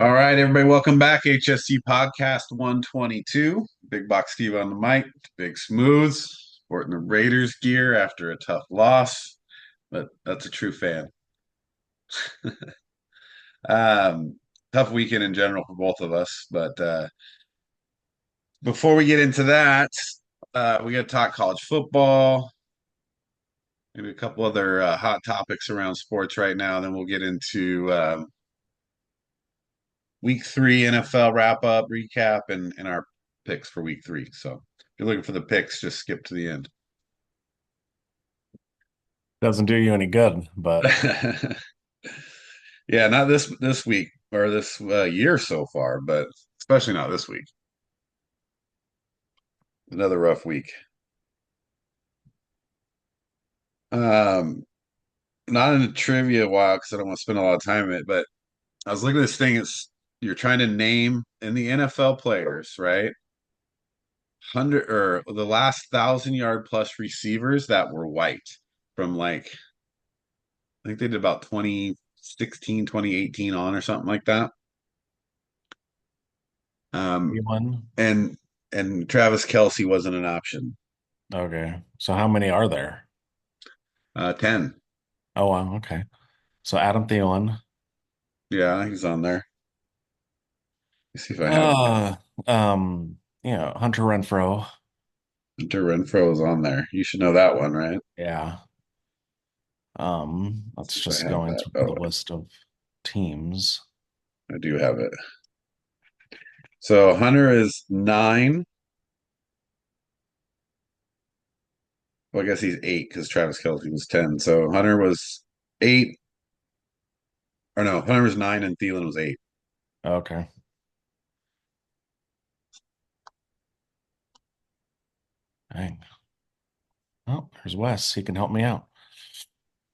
All right, everybody, welcome back. HSC Podcast 122. Big Box Steve on the mic. Big Smooth, sporting the Raiders gear after a tough loss, but that's a true fan. um, Tough weekend in general for both of us. But before we get into that, we got to talk college football, maybe a couple other hot topics around sports right now. Then we'll get into week three NFL wrap up, recap, and our picks for week three. So if you're looking for the picks, just skip to the end. Doesn't do you any good, but Yeah, not this week or this year so far, but especially not this week. Another rough week. Um, Not in the trivia while because I don't want to spend a lot of time in it, but I was looking at this thing. It's you're trying to name in the NFL players, right? 100 or the last 1,000 yard plus receivers that were white from like I think they did about 2016, 2018 on or something like that. Um, anyone? and and Travis Kelce wasn't an option. Okay. So how many are there? 10. Oh, wow. Okay. So Adam Thielen, Yeah, he's on there. Let's see if I have uh, Hunter Renfro. Hunter Renfro is on there. You should know that one, right? Yeah. Let's Let's see if I just have go that. into the Oh, list of teams. I do have it. So Hunter is 9. Well, I guess he's 8 because Travis Kelce was 10. So Hunter was 8. Or no, Hunter was 9 and Thielen was 8. Okay. Dang. Oh, there's Wes. He can help me out.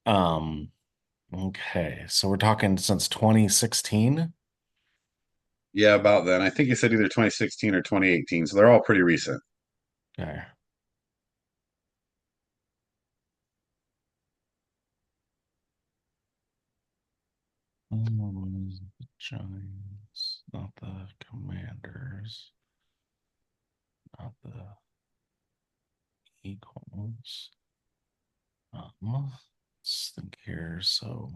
Um, okay. So we're talking since 2016. Yeah, about then. I think he said either 2016 or 2018. So they're all pretty recent. Okay. The Giants, not the Commanders, not the Eagles. Let's think here. So,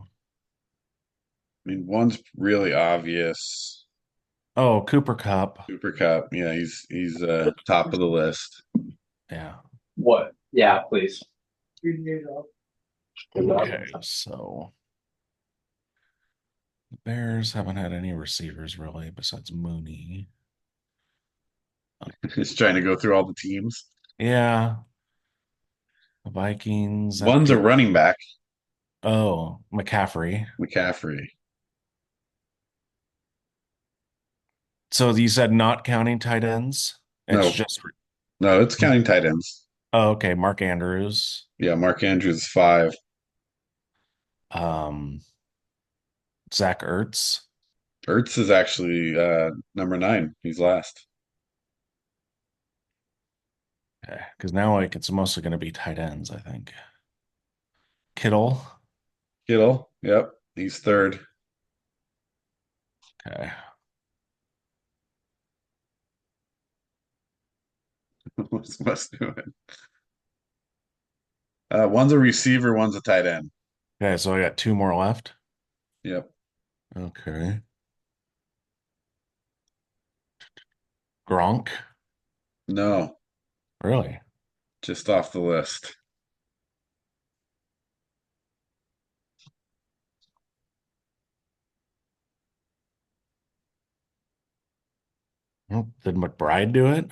I mean, one's really obvious. oh, Cooper Cup. Cooper Cup. Yeah, he's top of the list. Yeah. What? Yeah, please. Okay. So the Bears haven't had any receivers really besides Mooney. He's trying to go through all the teams. Yeah. The Vikings have One's a good. running back, Oh, McCaffrey. McCaffrey. So you said not counting tight ends. It's No, just, no, it's counting tight ends. oh, okay. Mark Andrews. Yeah, Mark Andrews is 5. Um, Zach Ertz. Ertz is actually number 9. He's last. Okay. Because now like it's mostly going to be tight ends, I think. Kittle. Kittle. Yep, he's third. Okay. What's West doing? One's a receiver, one's a tight end. Okay, so I got two more left. Yep. Okay. Gronk. No, Really? just off the list. Well, did McBride do it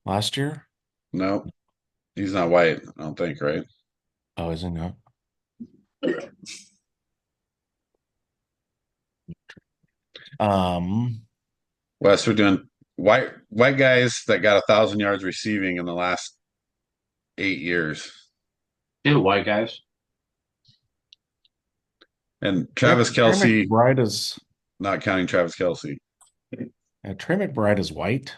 last year? Nope, he's not white. I don't think, right? Oh, is he not? Um, Wes, we're doing white guys that got 1,000 yards receiving in the last 8 years. Two white guys. And Trey, Travis Trey Kelce, McBride is not counting Travis Kelce. Trey McBride is white.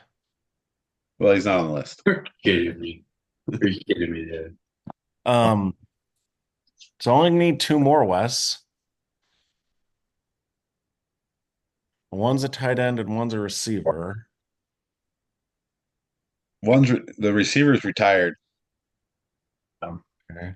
Well, he's not on the list. You're kidding me. You're kidding me, dude. Um, so I only need two more, Wes. One's a tight end and one's a receiver. The receiver's retired. Okay.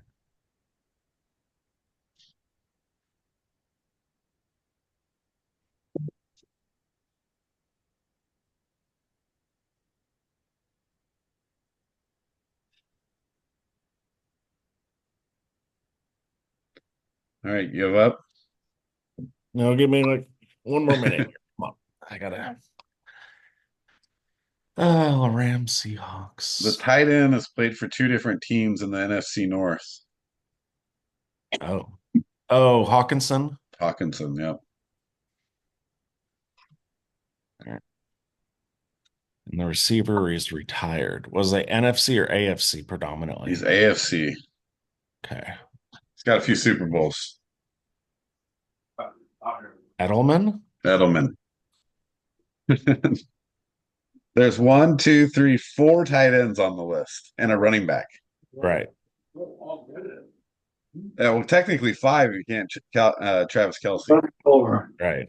All right, you have up. No, give me like one more minute here. Come on. I gotta. Oh, Rams, The Seahawks. tight end has played for two different teams in the NFC North. Oh. Oh, Hawkinson. Hawkinson, yep. And the receiver is retired. Was it NFC or AFC predominantly? He's AFC. Okay. He's got a few Super Bowls. Edelman? Edelman. There's 1, 2, 3, 4 tight ends on the list and a running back. Right. Well, technically 5 if you can't Travis Kelce. Right.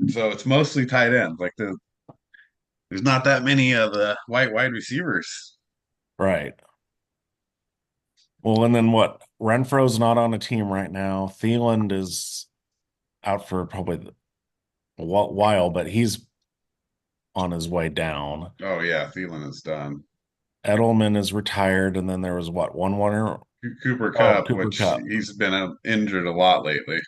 So it's mostly tight ends. Like there's not that many of the wide receivers. Right. Well, and then what? Renfro's not on a team right now. Thielen is out for probably a while, but he's on his way down. Oh yeah, Thielen is done. Edelman is retired, and then there was what? One winner? Cooper Oh, Cup, Cooper which Cup. he's been injured a lot lately.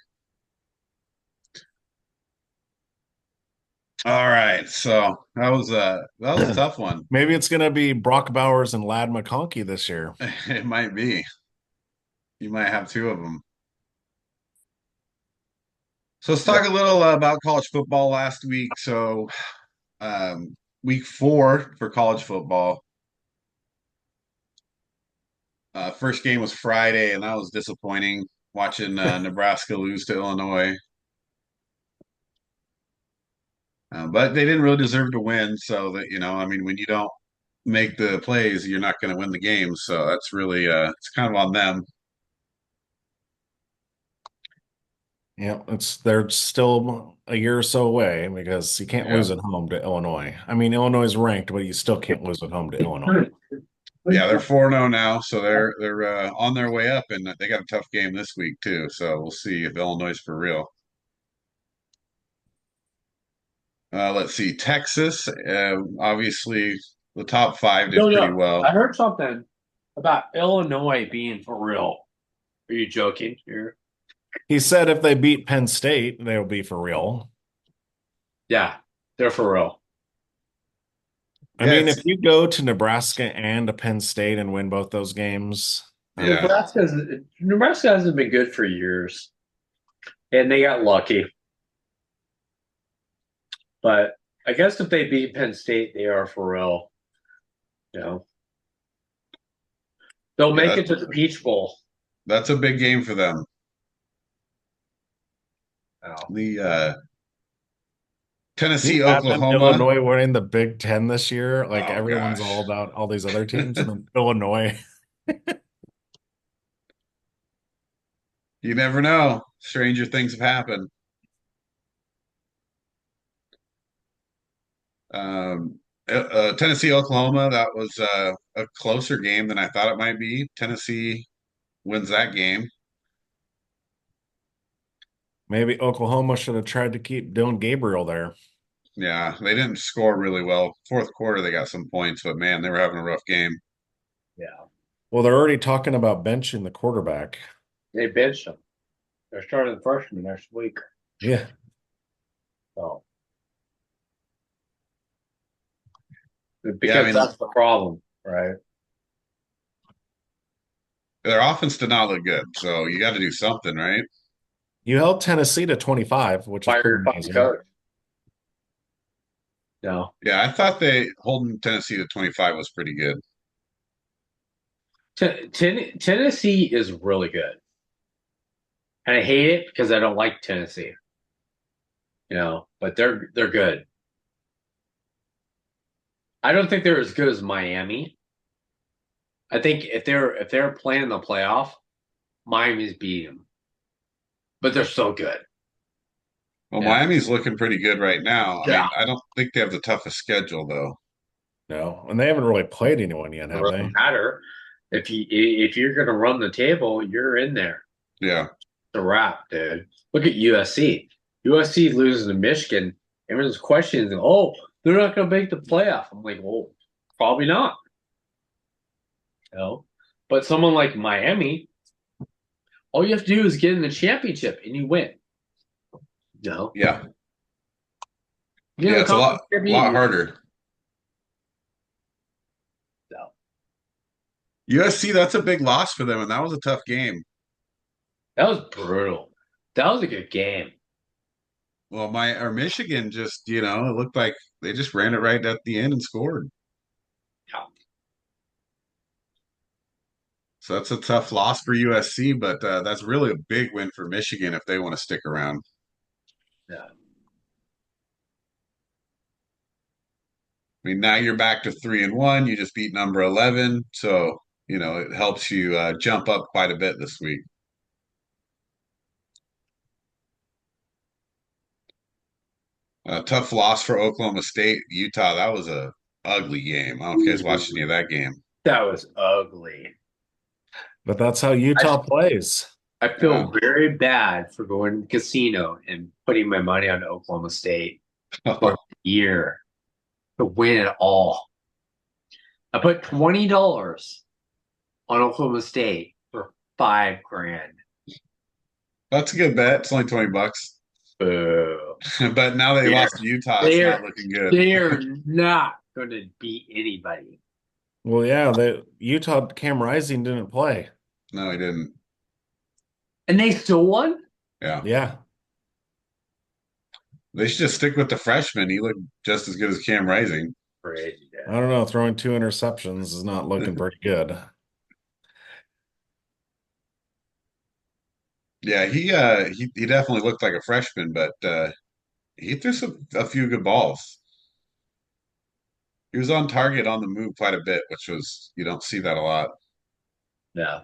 All right, so that was a tough one. Maybe it's gonna be Brock Bowers and Lad McConkey this year. It might be. You might have 2 of them. So let's talk a little about college football last week. So week 4 for college football. First game was Friday, and that was disappointing. Watching Nebraska lose to Illinois. But they didn't really deserve to win. So that I mean, when you don't make the plays, you're not going to win the game. So that's really it's kind of on them. Yeah, they're still a year or so away because you can't Yeah, lose at home to Illinois. I mean, Illinois is ranked, but you still can't lose at home to Illinois. yeah, they're 4-0 now, so they're on their way up, and they got a tough game this week too. So we'll see if Illinois is for real. Let's see, Texas. Obviously, the top 5 did pretty well. I heard something about Illinois being for real. Are you joking here? He said if they beat Penn State, they'll be for real. Yeah, they're for real. I Yeah, mean, if you go to Nebraska and to Penn State and win both those games, yeah, Nebraska hasn't been good for years, and they got lucky. But I guess if they beat Penn State, they are for real. You know, they'll make it to the Peach Bowl. that's a big game for them. The Tennessee, imagine Oklahoma. Illinois winning the Big Ten this year. Like Oh everyone's gosh, all about all these other teams, and then Illinois. you never know. Stranger things have happened. Tennessee, Oklahoma. That was a closer game than I thought it might be. Tennessee wins that game. Maybe Oklahoma should have tried to keep Dylan Gabriel there. Yeah, they didn't score really well. Fourth quarter, they got some points, but man, they were having a rough game. Yeah, Well, they're already talking about benching the quarterback. they benched them. They're starting the freshman next week. Yeah. So Yeah, I because mean, that's the problem, right? their offense did not look good, so you got to do something, right? You held Tennessee to 25, which is pretty Fired amazing. coach. No, Yeah, I thought they holding Tennessee to 25 was pretty good. Tennessee is really good, and I hate it because I don't like Tennessee. But they're good. I don't think they're as good as Miami. I think if they're playing the playoff, Miami's beat them, but they're so good. Well, Yeah. Miami's looking pretty good right now. I Yeah. mean, I don't think they have the toughest schedule though. No, and they haven't really played anyone yet, Doesn't have really they? matter. If you're gonna run the table, you're in there. Yeah. It's a wrap, dude. Look at USC. USC loses to Michigan. Everyone's questioning, oh, they're not gonna make the playoff. I'm like, well, probably not. No. But someone like Miami, all you have to do is get in the championship and you win. No. Yeah. You get in Yeah, the it's a conference lot championship. harder. No. USC, that's a big loss for them, and that was a tough game. That was brutal. That was a good game. Well, Michigan just, it looked like they just ran it right at the end and scored. Yeah. So that's a tough loss for USC, but that's really a big win for Michigan if they want to stick around. Yeah. I mean, now you're back to 3-1. You just beat number 11, so it helps you jump up quite a bit this week. Tough loss for Oklahoma State, Utah. That was a ugly game. I don't know if you guys watched any of that game. That was ugly. But that's how Utah plays. I Yeah. feel very bad for going to the casino and putting my money on Oklahoma State for a year to win it all. I put $20 on Oklahoma State for $5,000. That's a good bet. It's only $20. Boo. But now they They're, lost to Utah. It's not they're, looking good. they're not going to beat anybody. Well, yeah, the Utah Cam Rising didn't play. No, he didn't. And they still won? Yeah. Yeah. They should just stick with the freshman. He looked just as good as Cam Rising. Crazy, I don't know. Throwing 2 interceptions is not looking pretty good. Yeah, he definitely looked like a freshman, but he threw a few good balls. He was on target on the move quite a bit, which was you don't see that a lot. Yeah.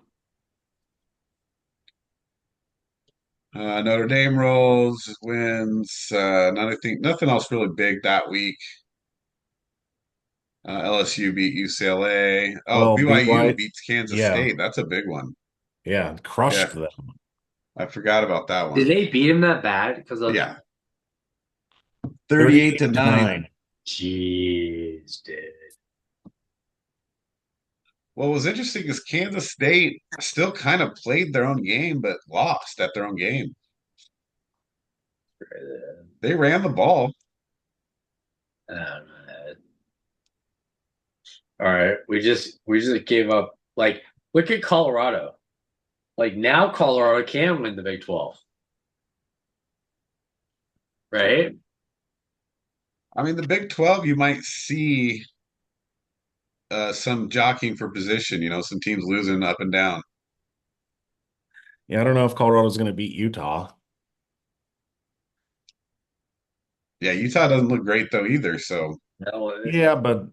Notre Dame rolls, wins. Nothing else really big that week. LSU beat UCLA. Oh, Well, BYU BY, beats Kansas yeah, State. That's a big one. yeah, crushed Yeah, them. I forgot about that Did one. they beat him that bad? Because of Yeah, 38 to 38 to 9. 9. jeez, dude. What was interesting is Kansas State still kind of played their own game, but lost at their own game. They ran the ball. Um, all right, we just gave up. Like, look at Colorado. Like now, Colorado can win the Big 12, right? I mean, the Big 12, you might see some jockeying for position, some teams losing up and down. Yeah, I don't know if Colorado's going to beat Utah. Yeah, Utah doesn't look great though either. So No, Yeah, but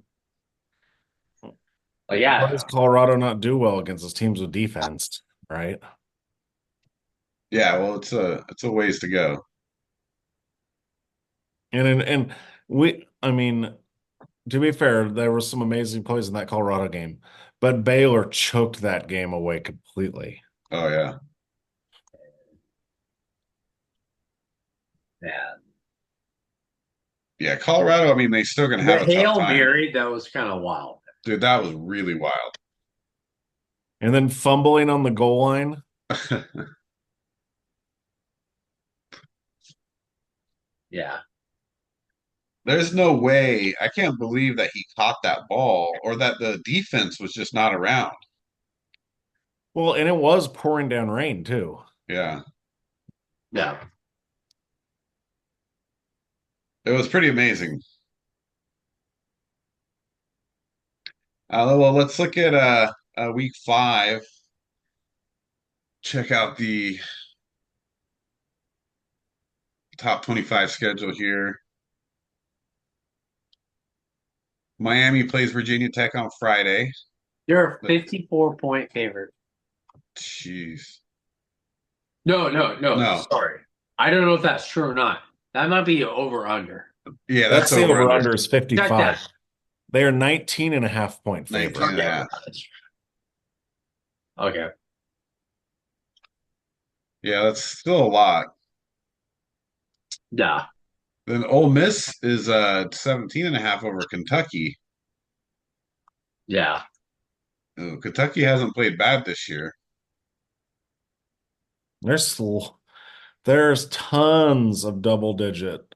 why yeah, does Colorado not do well against those teams with defense, right? yeah, well, it's a ways to go. And I mean, to be fair, there were some amazing plays in that Colorado game, but Baylor choked that game away completely. Oh yeah, yeah. yeah. Colorado, I mean, they still gonna The have a tough Hail time, Mary, that was kind of wild. dude. That was really wild. And then fumbling on the goal line. Yeah. There's no way. I can't believe that he caught that ball or that the defense was just not around. Well, and it was pouring down rain too. Yeah, Yeah. it was pretty amazing. Well, let's look at week 5. Check out the top 25 schedule here. Miami plays Virginia Tech on Friday. You're a 54-point favorite. Jeez. No, No. sorry. I don't know if that's true or not. That might be over under. Yeah, That's that's the over under over-under is Check 55. that. They are 19.5-point 19 favorite. and a half. Okay. Yeah, that's still a lot. Nah. Then Ole Miss is 17 and a half over Kentucky. Yeah. Oh, Kentucky hasn't played bad this year. There's there's tons of double digit.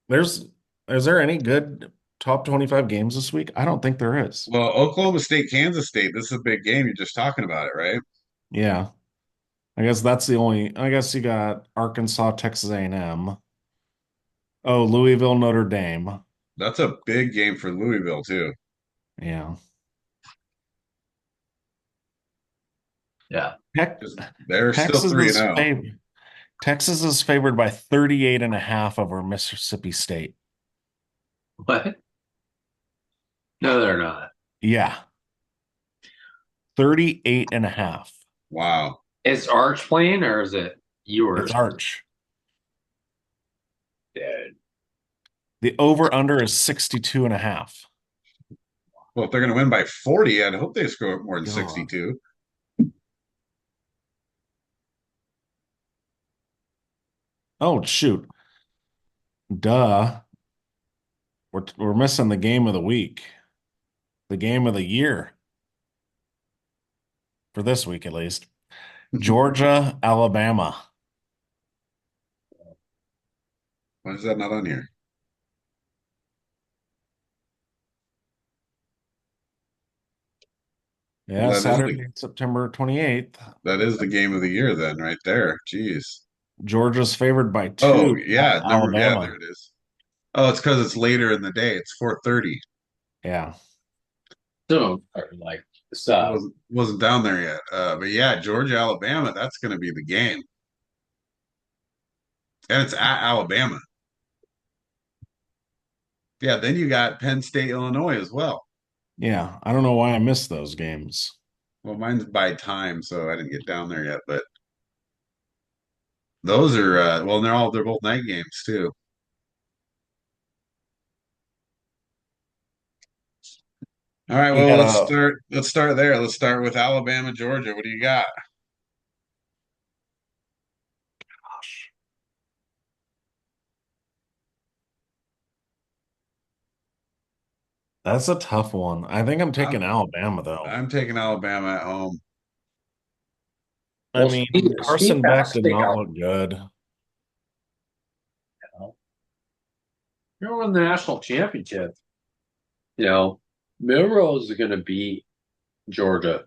There's is there any good top 25 games this week? I don't think there is. Well, Oklahoma State, Kansas State, this is a big game. You're just talking about it, right? Yeah. I guess that's the only I guess you got Arkansas, Texas A&M. Oh, Louisville, Notre Dame. That's a big game for Louisville, too. Yeah. Yeah. Heck, Because they're still Texas 3 and is 0. favored. Texas is favored by 38.5 over Mississippi State. What? No, they're not. Yeah. 38.5. Wow. Is Arch playing or is it yours? It's Arch. Dude. The over-under is 62.5. Well, if they're going to win by 40, I'd hope they score more than God. 62. Oh, shoot. Duh. We're missing the game of the week. The game of the year. For this week, at least. Georgia, Alabama. Why is that not on here? Yeah, Well, Saturday, September 28th. that is the game of the year then, right there. Jeez. Georgia's favored by Oh, 2 yeah, at number yeah, there Alabama. it is. Oh, it's because it's later in the day. It's 4:30. Yeah. So, like, I so wasn't down there yet. But yeah, Georgia, Alabama, that's going to be the game. And it's at Alabama. Yeah, then you got Penn State, Illinois as well. Yeah. I don't know why I missed those games. Well, mine's by time, so I didn't get down there yet, but those are well, they're both night games too. All right, You well, got a let's start there. Let's start with Alabama, Georgia. What do you got? gosh. That's a tough one. I think I'm taking I'm Alabama though. I'm taking Alabama at home. I well, mean, Steve Carson got to Beck did stick not out. look good. You're winning the national championship. Milrose is going to beat Georgia.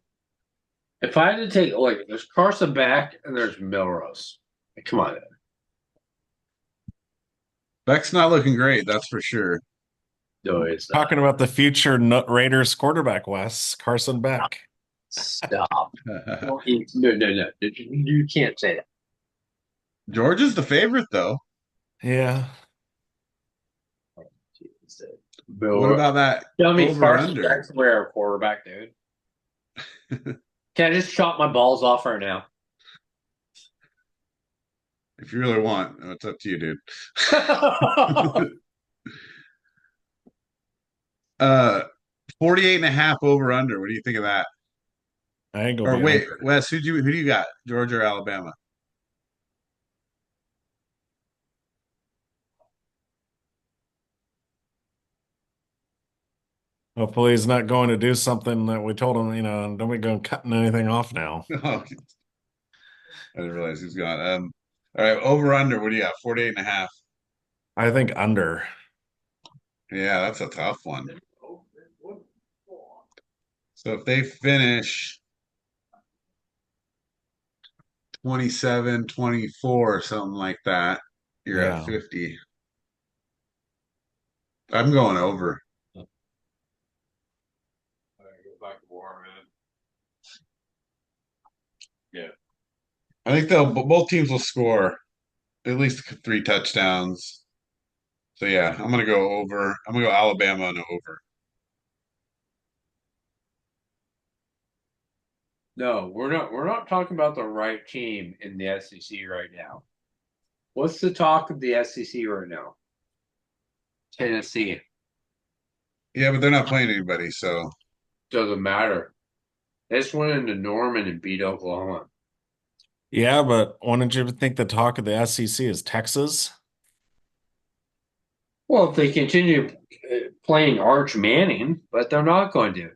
If I had to take, like, there's Carson back and there's Milrose. Like, come on. Beck's not looking great, that's for sure. No, it's not. Talking about the future Raiders quarterback, Wes, Carson Beck. Stop. No. You can't say that. Georgia's the favorite though. Yeah. What about that Tell me over Carson under? Beck's where a quarterback, dude. Can I just chop my balls off right now? If you really want, it's up to you, dude. 48 and a half over under. What do you think of that? I ain't gonna Or be wait, under. Wes, who do you got? Georgia or Alabama? Hopefully he's not going to do something that we told him, don't be going cutting anything off now. Oh, I didn't realize he's gone. All right, over under. What do you got? 48 and a half. I think under. Yeah, that's a tough one. So if they finish 27, 24, something like that, you're at Yeah. 50. I'm going over. Yeah. I think both teams will score at least 3 touchdowns. So yeah, I'm gonna go over. I'm gonna go Alabama and over. No, we're not. We're not talking about the right team in the SEC right now. What's the talk of the SEC right now? Tennessee. Yeah, but they're not playing anybody, so Doesn't matter. They just went into Norman and beat Oklahoma. Yeah, but wouldn't you think the talk of the SEC is Texas? Well, if they continue playing Arch Manning, but they're not going to.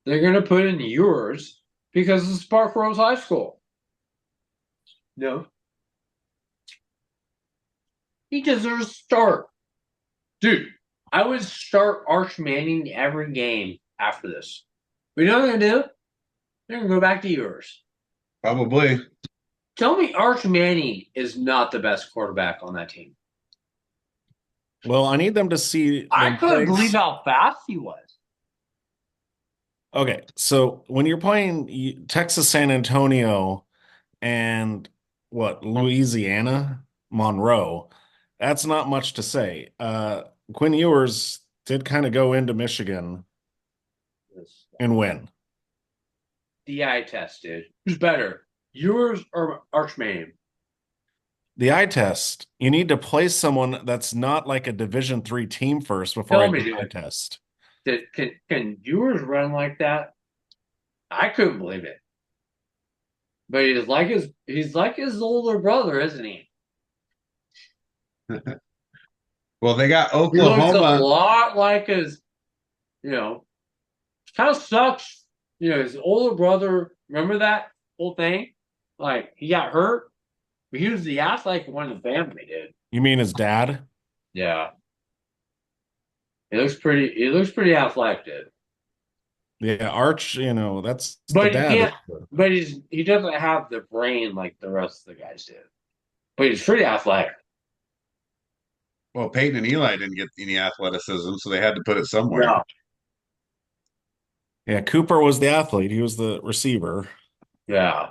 They're going to put in yours because it's Spark Rose High School. No. He deserves a start. Dude, I would start Arch Manning every game after this. But you know what they're going to do? They're going to go back to yours. probably. Tell me Arch Manning is not the best quarterback on that team. Well, I need them to see I them couldn't play. believe how fast he was. Okay, so when you're playing Texas San Antonio and what, Louisiana, Monroe, that's not much to say. Quinn Ewers did kind of go into Michigan and win. The eye test, dude. Who's better, yours or Arch Manning? The eye test, you need to play someone that's not like a Division III team first before Tell I me, do the eye dude. test. Can yours run like that? I couldn't believe it. But he's like his older brother, isn't he? Well, they got He looks a Oklahoma. lot like you know, kind of sucks. His older brother. Remember that whole thing? Like he got hurt, but he was the athletic one in the family, dude. You mean his dad? Yeah, he looks pretty. He looks pretty athletic, dude. Yeah, Arch, that's the But he dad. can't. But he doesn't have the brain like the rest of the guys do. But he's pretty athletic. Well, Peyton and Eli didn't get any athleticism, so they had to put it somewhere. Yeah. Yeah, Cooper was the athlete. He was the receiver. Yeah.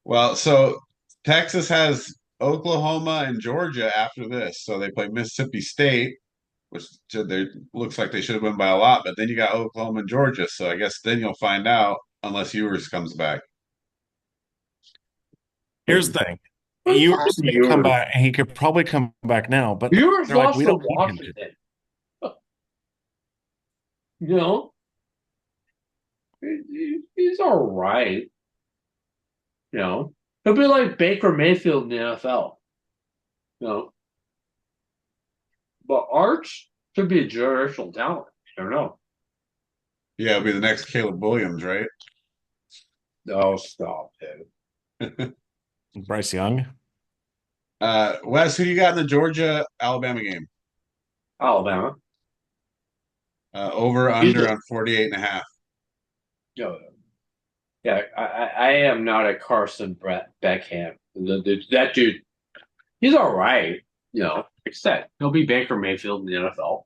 Well, so Texas has Oklahoma and Georgia after this. So they play Mississippi State, which they looks like they should have won by a lot, but then you got Oklahoma and Georgia. So I guess then you'll find out unless Ewers comes back. Here's the thing. What's Ewers wrong with may come yours? back. He could probably come back now, but Yours they're like, lost we to don't need him to. Washington. You know, he's all right. He'll be like Baker Mayfield in the NFL. You know, but Arch could be a generational talent. I don't know. Yeah, it'll be the next Caleb Williams, right? No, stop, dude. Bryce Young. Wes, who you got in the Georgia Alabama game? Alabama. Over He's under on 48.5. no, yeah, I am not a Carson Brett Beckham. That dude, he's all right. Like I said, he'll be Baker Mayfield in the NFL.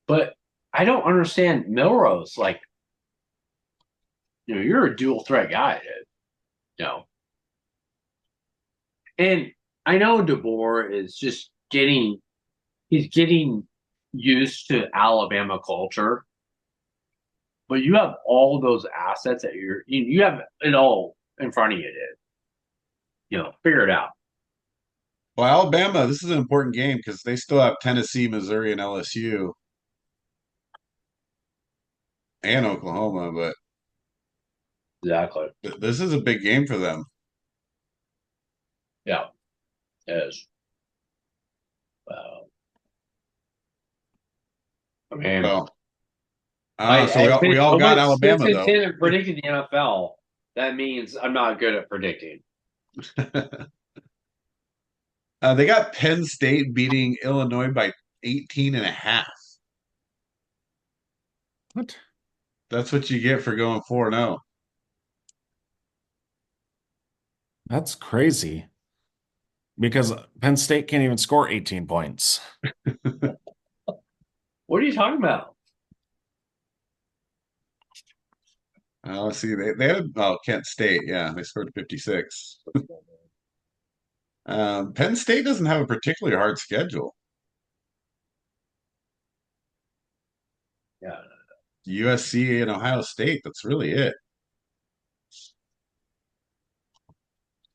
But I don't understand Milrose. Like, you're a dual threat guy, dude. You know. And I know DeBoer is just he's getting used to Alabama culture, but you have all those assets that you have it all in front of you, dude. Figure it out. Well, Alabama, this is an important game because they still have Tennessee, Missouri, and LSU and Oklahoma, but Exactly. this is a big game for them. Yeah, it is. I mean, So, we all I'm got like Alabama 6 and though. 10 at predicting the NFL. That means I'm not good at predicting. They got Penn State beating Illinois by 18.5. What? That's what you get for going 4-0. That's crazy. Because Penn State can't even score 18 points. What are you talking about? Let's see. They had Kent State. Yeah, they scored 56. Penn State doesn't have a particularly hard schedule. Yeah. USC and Ohio State. That's really it.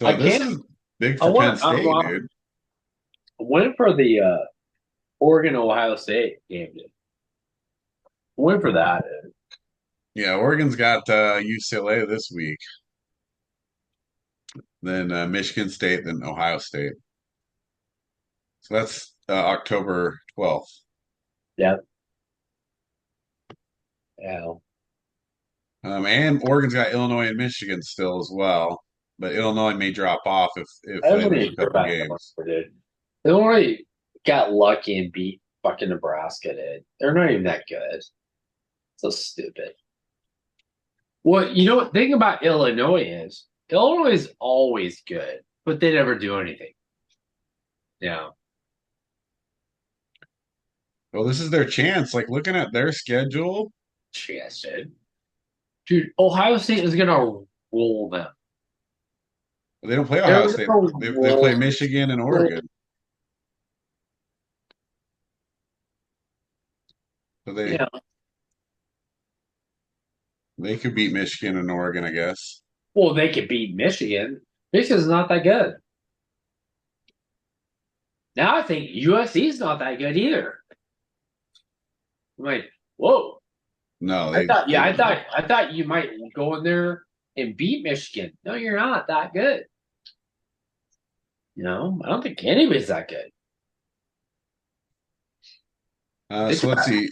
So I this can't. is Big I for Penn want. State, dude. I went for the Oregon Ohio State game, dude. I went for that. Yeah, Oregon's got UCLA this week, then Michigan State, then Ohio State. So that's October 12th. Yeah. Yeah. And Oregon's got Illinois and Michigan still as well, but Illinois may drop off if I they don't lose really a care couple about games. Illinois, dude. Illinois got lucky and beat fucking Nebraska, dude. They're not even that good. So stupid. Well, you know what? The thing about Illinois is always good, but they never do anything. Yeah. Well, this is their chance. Like looking at their schedule, Yes, dude, Ohio State is gonna roll them. they don't play They're Ohio State. gonna They play roll. Michigan and Oregon. So Yeah. they could beat Michigan and Oregon, I guess. Well, they could beat Michigan. Michigan's not that good. Now I think USC's not that good either. I'm like, whoa. No, I thought you might go in there and beat Michigan. No, you're not that good. I don't think anybody's that good. So let's see.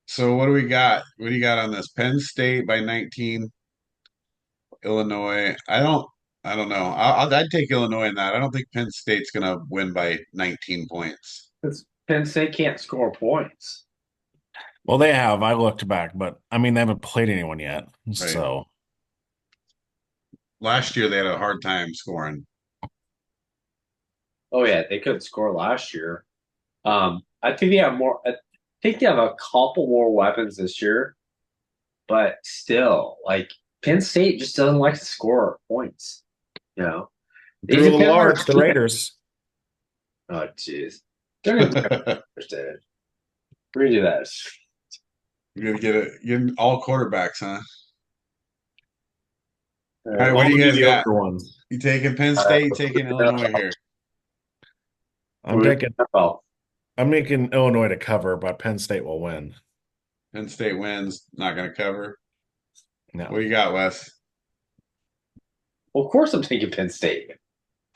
So what do we got? What do you got on this? Penn State by 19, Illinois. I don't know. I'd take Illinois in that. I don't think Penn State's gonna win by 19 points. Because Penn State can't score points. Well, they have. I looked back, but I mean, they haven't played anyone yet. Right. So Last year they had a hard time scoring. Oh yeah, they couldn't score last year. I think they have more. I think they have a couple more weapons this year, but still, like Penn State just doesn't like to score points. They Drew depend on Large, the Raiders. Oh jeez, they're gonna be interested. Redo that. You're gonna get all quarterbacks, huh? All right, Uh, what All do the you guys got? mediocre ones. You taking Penn State, you taking Illinois here? I'm taking. I'm making Illinois to cover, but Penn State will win. Penn State wins, not gonna cover. No. What do you got, Wes? Well, of course I'm taking Penn State.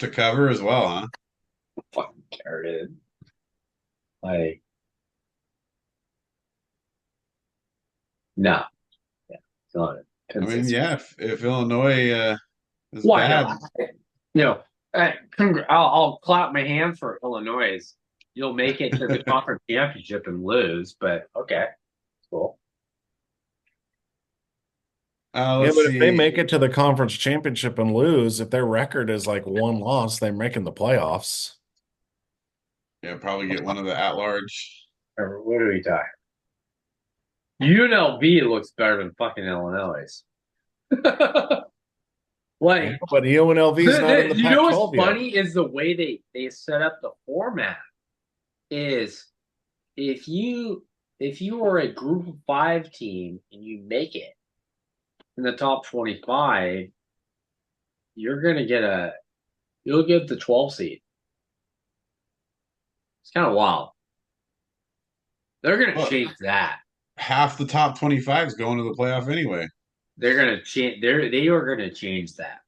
To cover as well, huh? Fucking care, dude. Like, no. Yeah, it's on it. I Penn mean, State's yeah, if Illinois is why bad, not? I'll clap my hands for Illinois. You'll make it to the conference championship and lose, but okay, cool. Yeah, let's but if they see. make it to the conference championship and lose, if their record is like one loss, they're making the playoffs. Yeah, probably get one of the at-large. What are we talking? UNLV looks better than fucking Illinois. Like, But UNLV is not in the you know Pac-12 what's yet. funny is the way they set up the format is if you are a group of 5 team and you make it in the top 25, you'll get the 12 seed. It's kind of wild. They're gonna change that. Half the top 25 is going to the playoff anyway. They're gonna change. They are gonna change that.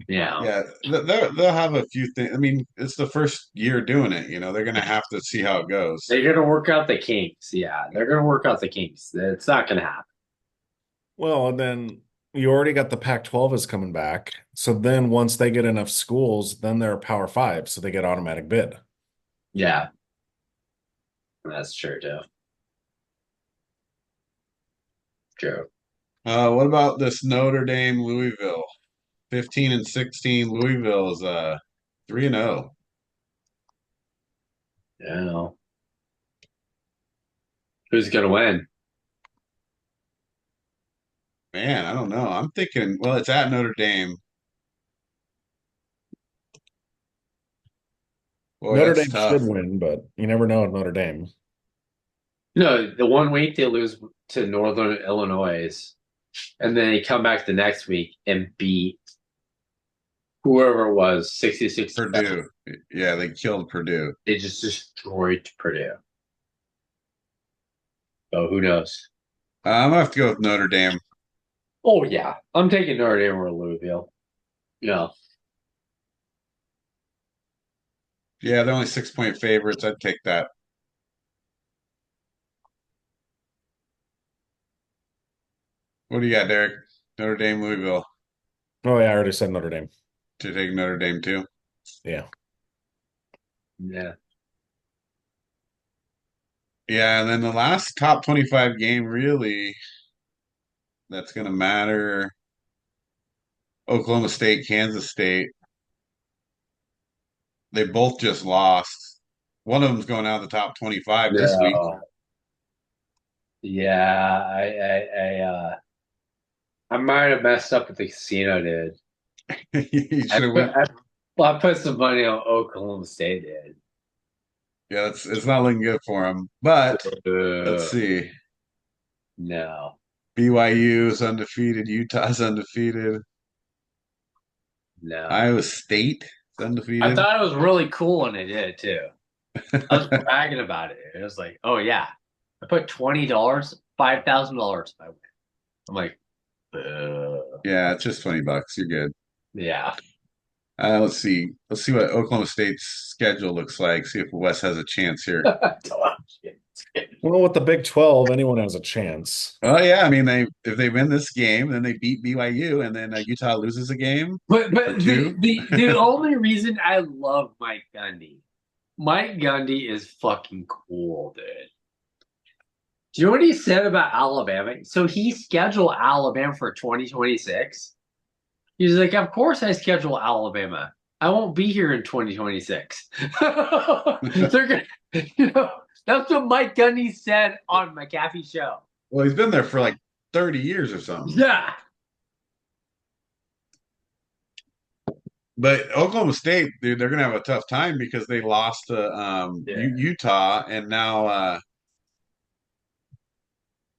Yeah. Yeah, they'll have a few things. I mean, it's the first year doing it. They're going to have to see how it goes. They're gonna work out the kinks. Yeah, they're gonna work out the kinks. It's not gonna happen. Well, and then you already got the Pac-12 is coming back. So then once they get enough schools, then they're a Power 5, so they get automatic bid. Yeah, that's true too. True. What about this Notre Dame Louisville? 15-16. Louisville is 3-0. Yeah. Who's gonna win? Man, I don't know. I'm thinking, well, it's at Notre Dame. Boy, Notre that's Dame tough. should win, but you never know with Notre Dame. No, the one week they lose to Northern Illinois. And then they come back the next week and beat whoever it was, 60-67. Purdue. Yeah, they killed Purdue. They just destroyed Purdue. So who knows? I'm gonna have to go with Notre Dame. Oh yeah, I'm taking Notre Dame or Louisville. Yeah, Yeah, they're only 6-point favorites. I'd take that. What do you got, Derek? Notre Dame, Louisville. Oh, yeah, I already said Notre Dame. To take Notre Dame too. Yeah. yeah. Yeah, and then the last top 25 game really that's gonna matter. Oklahoma State, Kansas State. They both just lost. One of them's going out of the top 25 this week. No. Yeah, I might have messed up what the casino did. You I should have put went. I put some money on Oklahoma State did. Yeah, it's not looking good for them. But let's see. No, BYU is undefeated. Utah's undefeated. no. Iowa State is I undefeated. thought it was really cool when they did it too. I was bragging about it. It was like, oh yeah, I put $20, $5,000 if I win. I'm like, Yeah, it's just $20. You're good. yeah. Let's see. Let's see what Oklahoma State's schedule looks like. See if West has a chance here. Well, with the Big 12, anyone has a chance. Oh yeah, I mean if they win this game, then they beat BYU, and then Utah loses a game But or but the, two. the only reason I love Mike Gundy is fucking cool, dude. Do you know what he said about Alabama? So he scheduled Alabama for 2026. He's like, of course I schedule Alabama. I won't be here in 2026. They're gonna, that's what Mike Gundy said on McAfee show. Well, he's been there for like 30 years or something. Yeah. But Oklahoma State, dude, they're gonna have a tough time because they lost to Yeah. Utah, and now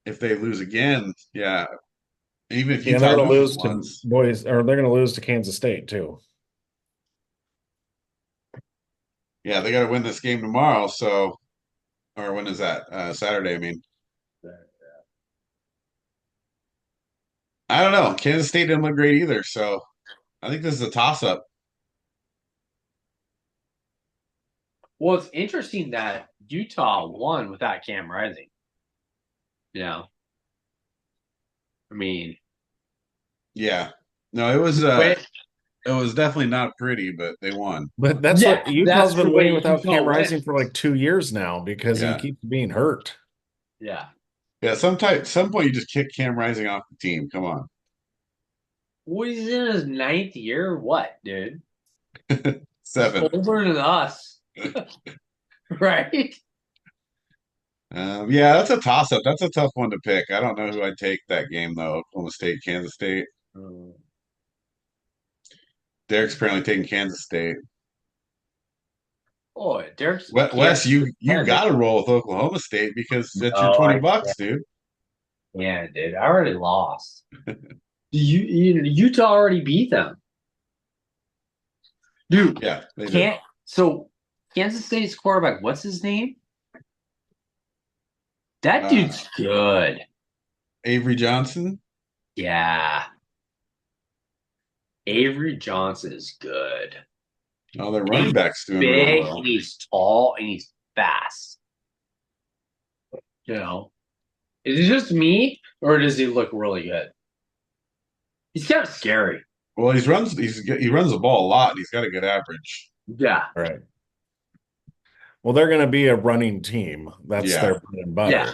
if they lose again, yeah, even if Yeah, they're Utah going to loses lose to once, boys, or they're going to lose to Kansas State too. yeah, they got to win this game tomorrow. So, or when is that? Saturday, I mean. I don't know. Kansas State didn't look great either, so I think this is a toss-up. Well, it's interesting that Utah won without Cam Rising. Yeah. I mean, Yeah. No, it was wait, it was definitely not pretty, but they won. But that's yeah, what Utah's that's the been winning way without Utah Cam went. Rising for like 2 years now because he Yeah. keeps being hurt. Yeah. Yeah, some point you just kick Cam Rising off the team. Come on. Well, he's in his 9th year. What, dude? 7. Older than us. Right? Yeah, that's a toss-up. That's a tough one to pick. I don't know who I'd take that game though. Oklahoma State, Kansas State. Derek's apparently taking Kansas State. Oh, Derek's Wes, you yeah, got to roll with Oklahoma State because that's your oh, $20, dude. yeah, dude. I already lost. Utah already beat them. Dude, Yeah, they did. can't so Kansas State's quarterback, what's his name? That dude's good. Avery Johnson. Yeah. Avery Johnson is good. Oh, their running back's doing Big really well. and he's tall and he's fast. Is it just me or does he look really good? He's kind of scary. Well, he runs the ball a lot. And he's got a good average. Yeah. Right. Well, they're going to be a running team. That's Yeah. their bread and butter. Yeah.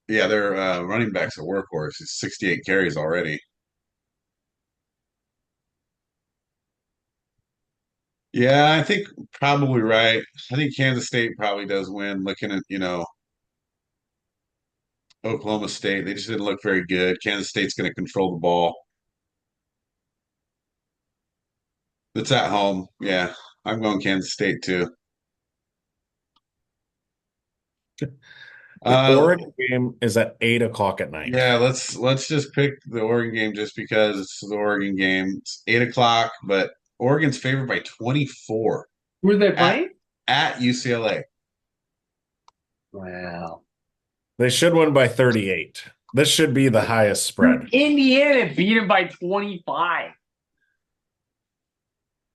Yeah, their running back's a workhorse. He's 68 carries already. Yeah, I think probably right. I think Kansas State probably does win. Looking at, Oklahoma State, they just didn't look very good. Kansas State's going to control the ball. It's at home. Yeah, I'm going Kansas State too. The Uh, Oregon game is at 8 o'clock at night. yeah, let's just pick the Oregon game just because it's the Oregon game. It's 8 o'clock, but Oregon's favored by 24 Who are they at playing? at UCLA. Wow. They should win by 38. This should be the highest spread. Indiana beat him by 25.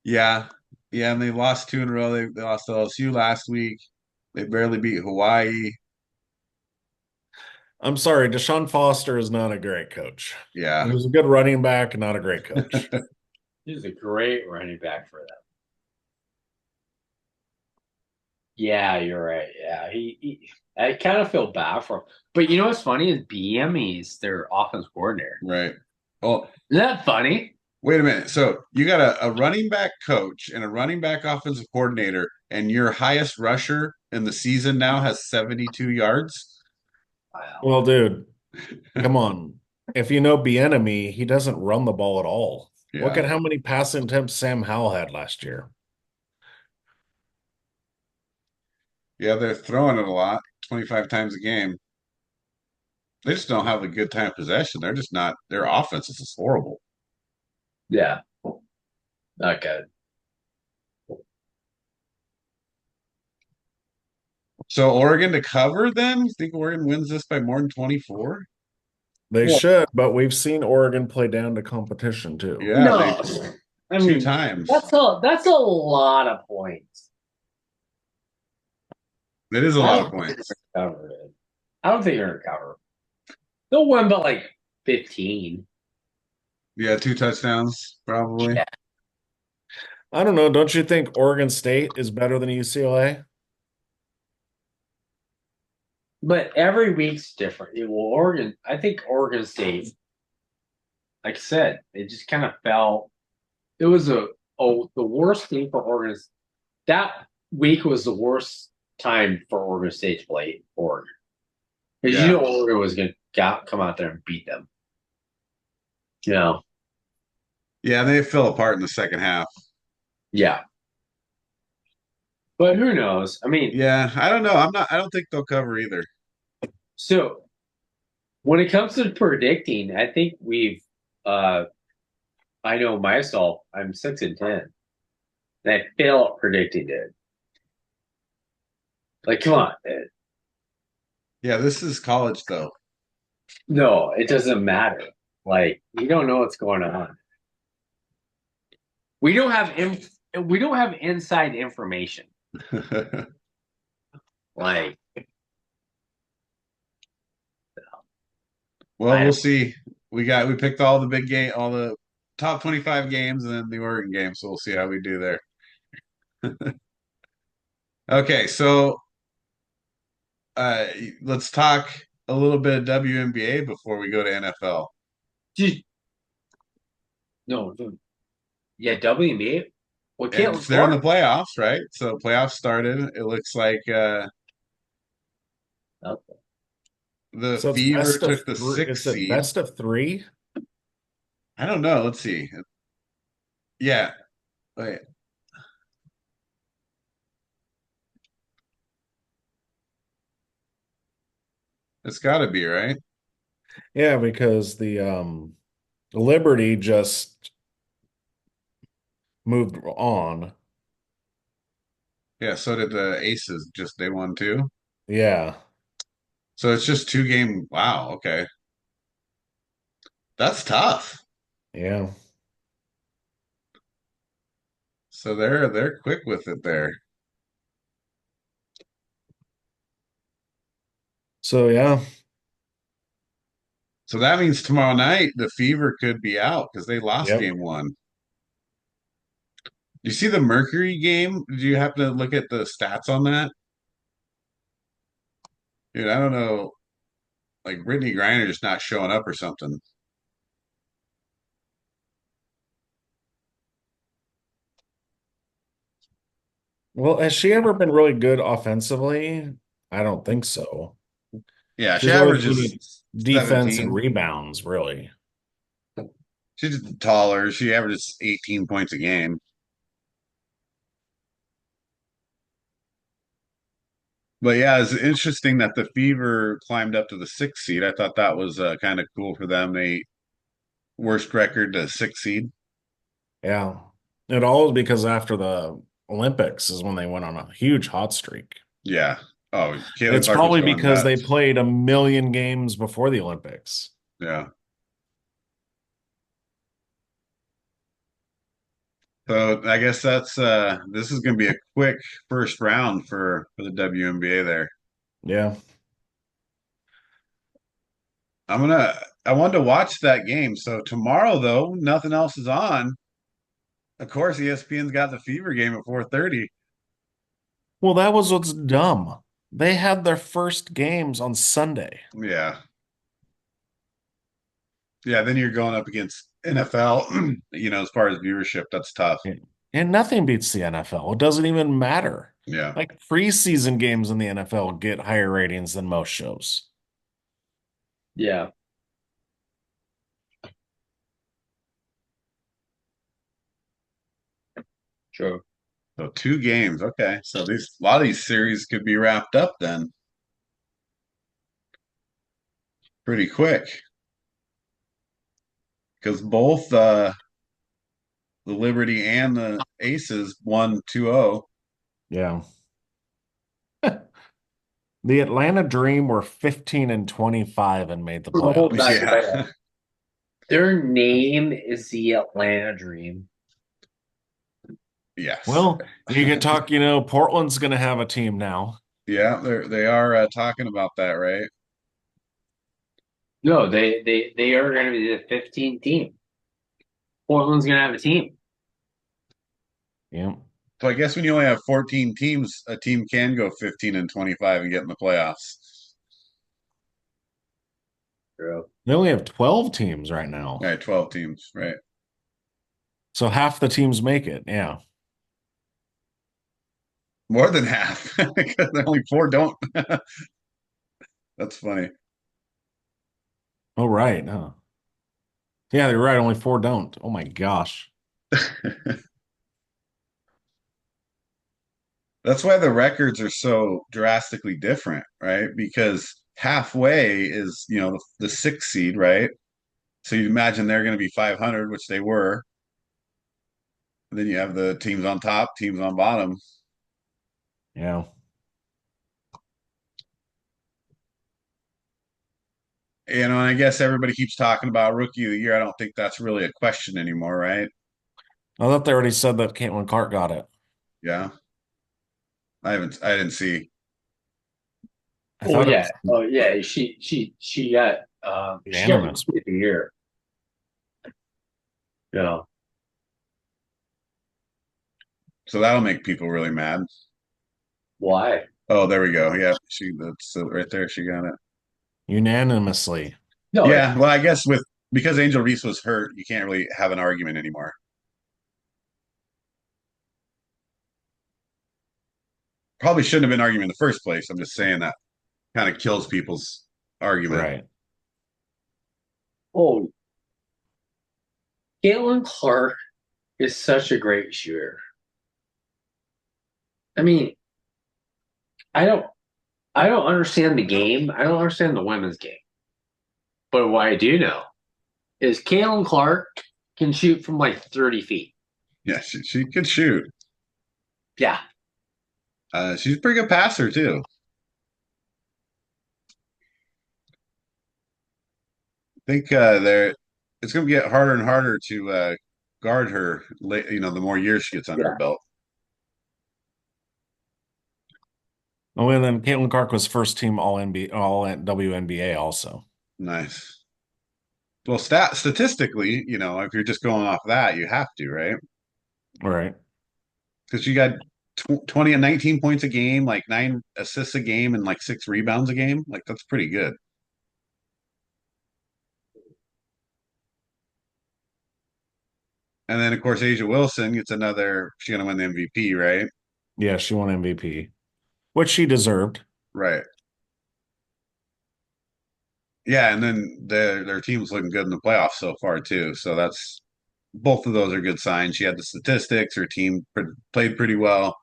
Yeah, yeah, and they lost two in a row. They lost to LSU last week. They barely beat Hawaii. I'm sorry, Deshaun Foster is not a great coach. He Yeah. was a good running back, not a great coach. He's a great running back for them. Yeah, you're right. Yeah, I kind of feel bad for him. But you know what's funny is BME's their offense coordinator. Right. Well, Isn't that funny? wait a minute. So you got a running back coach and a running back offensive coordinator, and your highest rusher in the season now has 72 yards. Wow. Well, dude, come on. If you know Bieniemy, he doesn't run the ball at all. Look Yeah. at how many passing attempts Sam Howell had last year. Yeah, they're throwing it a lot, 25 times a game. They just don't have a good time of possession. They're just not, their offense is just horrible. Yeah. Not good. So Oregon to cover then? You think Oregon wins this by more than 24? They Well, should, but we've seen Oregon play down to competition too. Yeah, they no. I two mean, times. that's a lot of points. It is a I lot don't of think points. they're gonna cover it. I don't think they're gonna cover. They'll win by like 15. Yeah, two touchdowns probably. Yeah. I don't know. Don't you think Oregon State is better than UCLA? But every week's different. I think Oregon State, like I said, it just kind of fell. It was the worst thing for Oregon. That week was the worst time for Oregon State to play Oregon. Because you Yeah. know Oregon was going to come out there and beat them. You know? Yeah, they fell apart in the second half. Yeah. But who knows? I mean, Yeah, I don't know. I don't think they'll cover either. so when it comes to predicting, I think I know myself, I'm 6-10. And I fail at predicting it. Like, come on. Yeah, this is college though. No, it doesn't matter. Like, you don't know what's going on. We don't have inside information. Like, Well, I we'll see. We picked all the big game, all the top 25 games, and then the Oregon game. So we'll see how we do there. Okay, so uh, let's talk a little bit of WNBA before we go to NFL. just no, no. Yeah, WNBA. Well, And Caitlin they're in the Clark. playoffs, right? So playoffs started. It looks like Okay. the So it's Fever best of took the three. sixth Is it seed. best of three? I don't know. Let's see. Yeah. Wait. It's got to be, right? Yeah, because the Liberty just moved on. Yeah, so did the Aces. Just they won too. Yeah. So it's just two game. Wow. Okay. That's tough. Yeah. So they're quick with it there. So yeah. So that means tomorrow night the Fever could be out because they lost Yep. game one. You see the Mercury game? Did you happen to look at the stats on that? Dude, I don't know. Like Brittany Griner just not showing up or something. Well, has she ever been really good offensively? I don't think so. Yeah, she She's always been averages defense and 17. rebounds, really. She's taller. She averages 18 points a game. But yeah, it's interesting that the Fever climbed up to the sixth seed. I thought that was kind of cool for them. They worst record to sixth seed. Yeah. It all is because after the Olympics is when they went on a huge hot streak. Yeah. Oh, Caitlin It's Clark was probably going because they nuts. played a million games before the Olympics. Yeah. So I guess that's this is going to be a quick first round for the WNBA there. Yeah. I wanted to watch that game. So tomorrow though, nothing else is on. Of course, ESPN's got the Fever game at 4:30. Well, that was what's dumb. They had their first games on Sunday. Yeah. Yeah, then you're going up against NFL, as far as viewership, that's tough. And nothing beats the NFL. It doesn't even matter. Yeah. Like preseason games in the NFL get higher ratings than most shows. Yeah. True. So two games. Okay. So these a lot of these series could be wrapped up then pretty quick because both the Liberty and the Aces won 2-0. Yeah. The Atlanta Dream were 15 and 25 and made the Oh, playoffs. back to back. Yeah. Their name is the Atlanta Dream. Yes. Well, you can talk, Portland's going to have a team now. Yeah, they are talking about that, right? No, they are going to be the 15th team. Portland's going to have a team. Yeah. So I guess when you only have 14 teams, a team can go 15 and 25 and get in the playoffs. True. They only have 12 teams right now. Right, 12 teams, right? So half the teams make it. Yeah. More than half because only four don't. That's funny. Oh, right. Huh. Yeah, you're right. Only four don't. Oh my gosh. That's why the records are so drastically different, right? Because halfway is, the sixth seed, right? So you imagine they're going to be 500, which they were. And then you have the teams on top, teams on bottom. Yeah. And I guess everybody keeps talking about rookie of the year. I don't think that's really a question anymore, right? I thought they already said that Caitlin Clark got it. Yeah. I didn't see. I Oh thought it yeah. was Oh yeah. She got unanimous. rookie of the year. Yeah. So that'll make people really mad. Why? Oh, there we go. Yeah, that's right there. She got it. Unanimously. No. Yeah, well, I guess because Angel Reese was hurt, you can't really have an argument anymore. Probably shouldn't have been an argument in the first place. I'm just saying that kind of kills people's argument. Right. Oh, Caitlin Clark is such a great shooter. I mean, I don't I don't understand the game. I don't understand the women's game. But what I do know is Caitlin Clark can shoot from like 30 feet. Yeah, she could shoot. Yeah. She's a pretty good passer too. I think it's going to get harder and harder to guard her. The more years she gets under her Yeah. belt. Oh, and then Caitlin Clark was first team All NBA, All WNBA also. Nice. Well, statistically, if you're just going off that, you have to, right? All right. Because you got 20 and 19 points a game, like 9 assists a game, and like 6 rebounds a game. Like that's pretty good. And then of course Asia Wilson gets another. She's gonna win the MVP, right? Yeah, she won MVP, which she deserved. Right. Yeah, and then their team's looking good in the playoffs so far too. So that's both of those are good signs. She had the statistics. Her team played pretty well.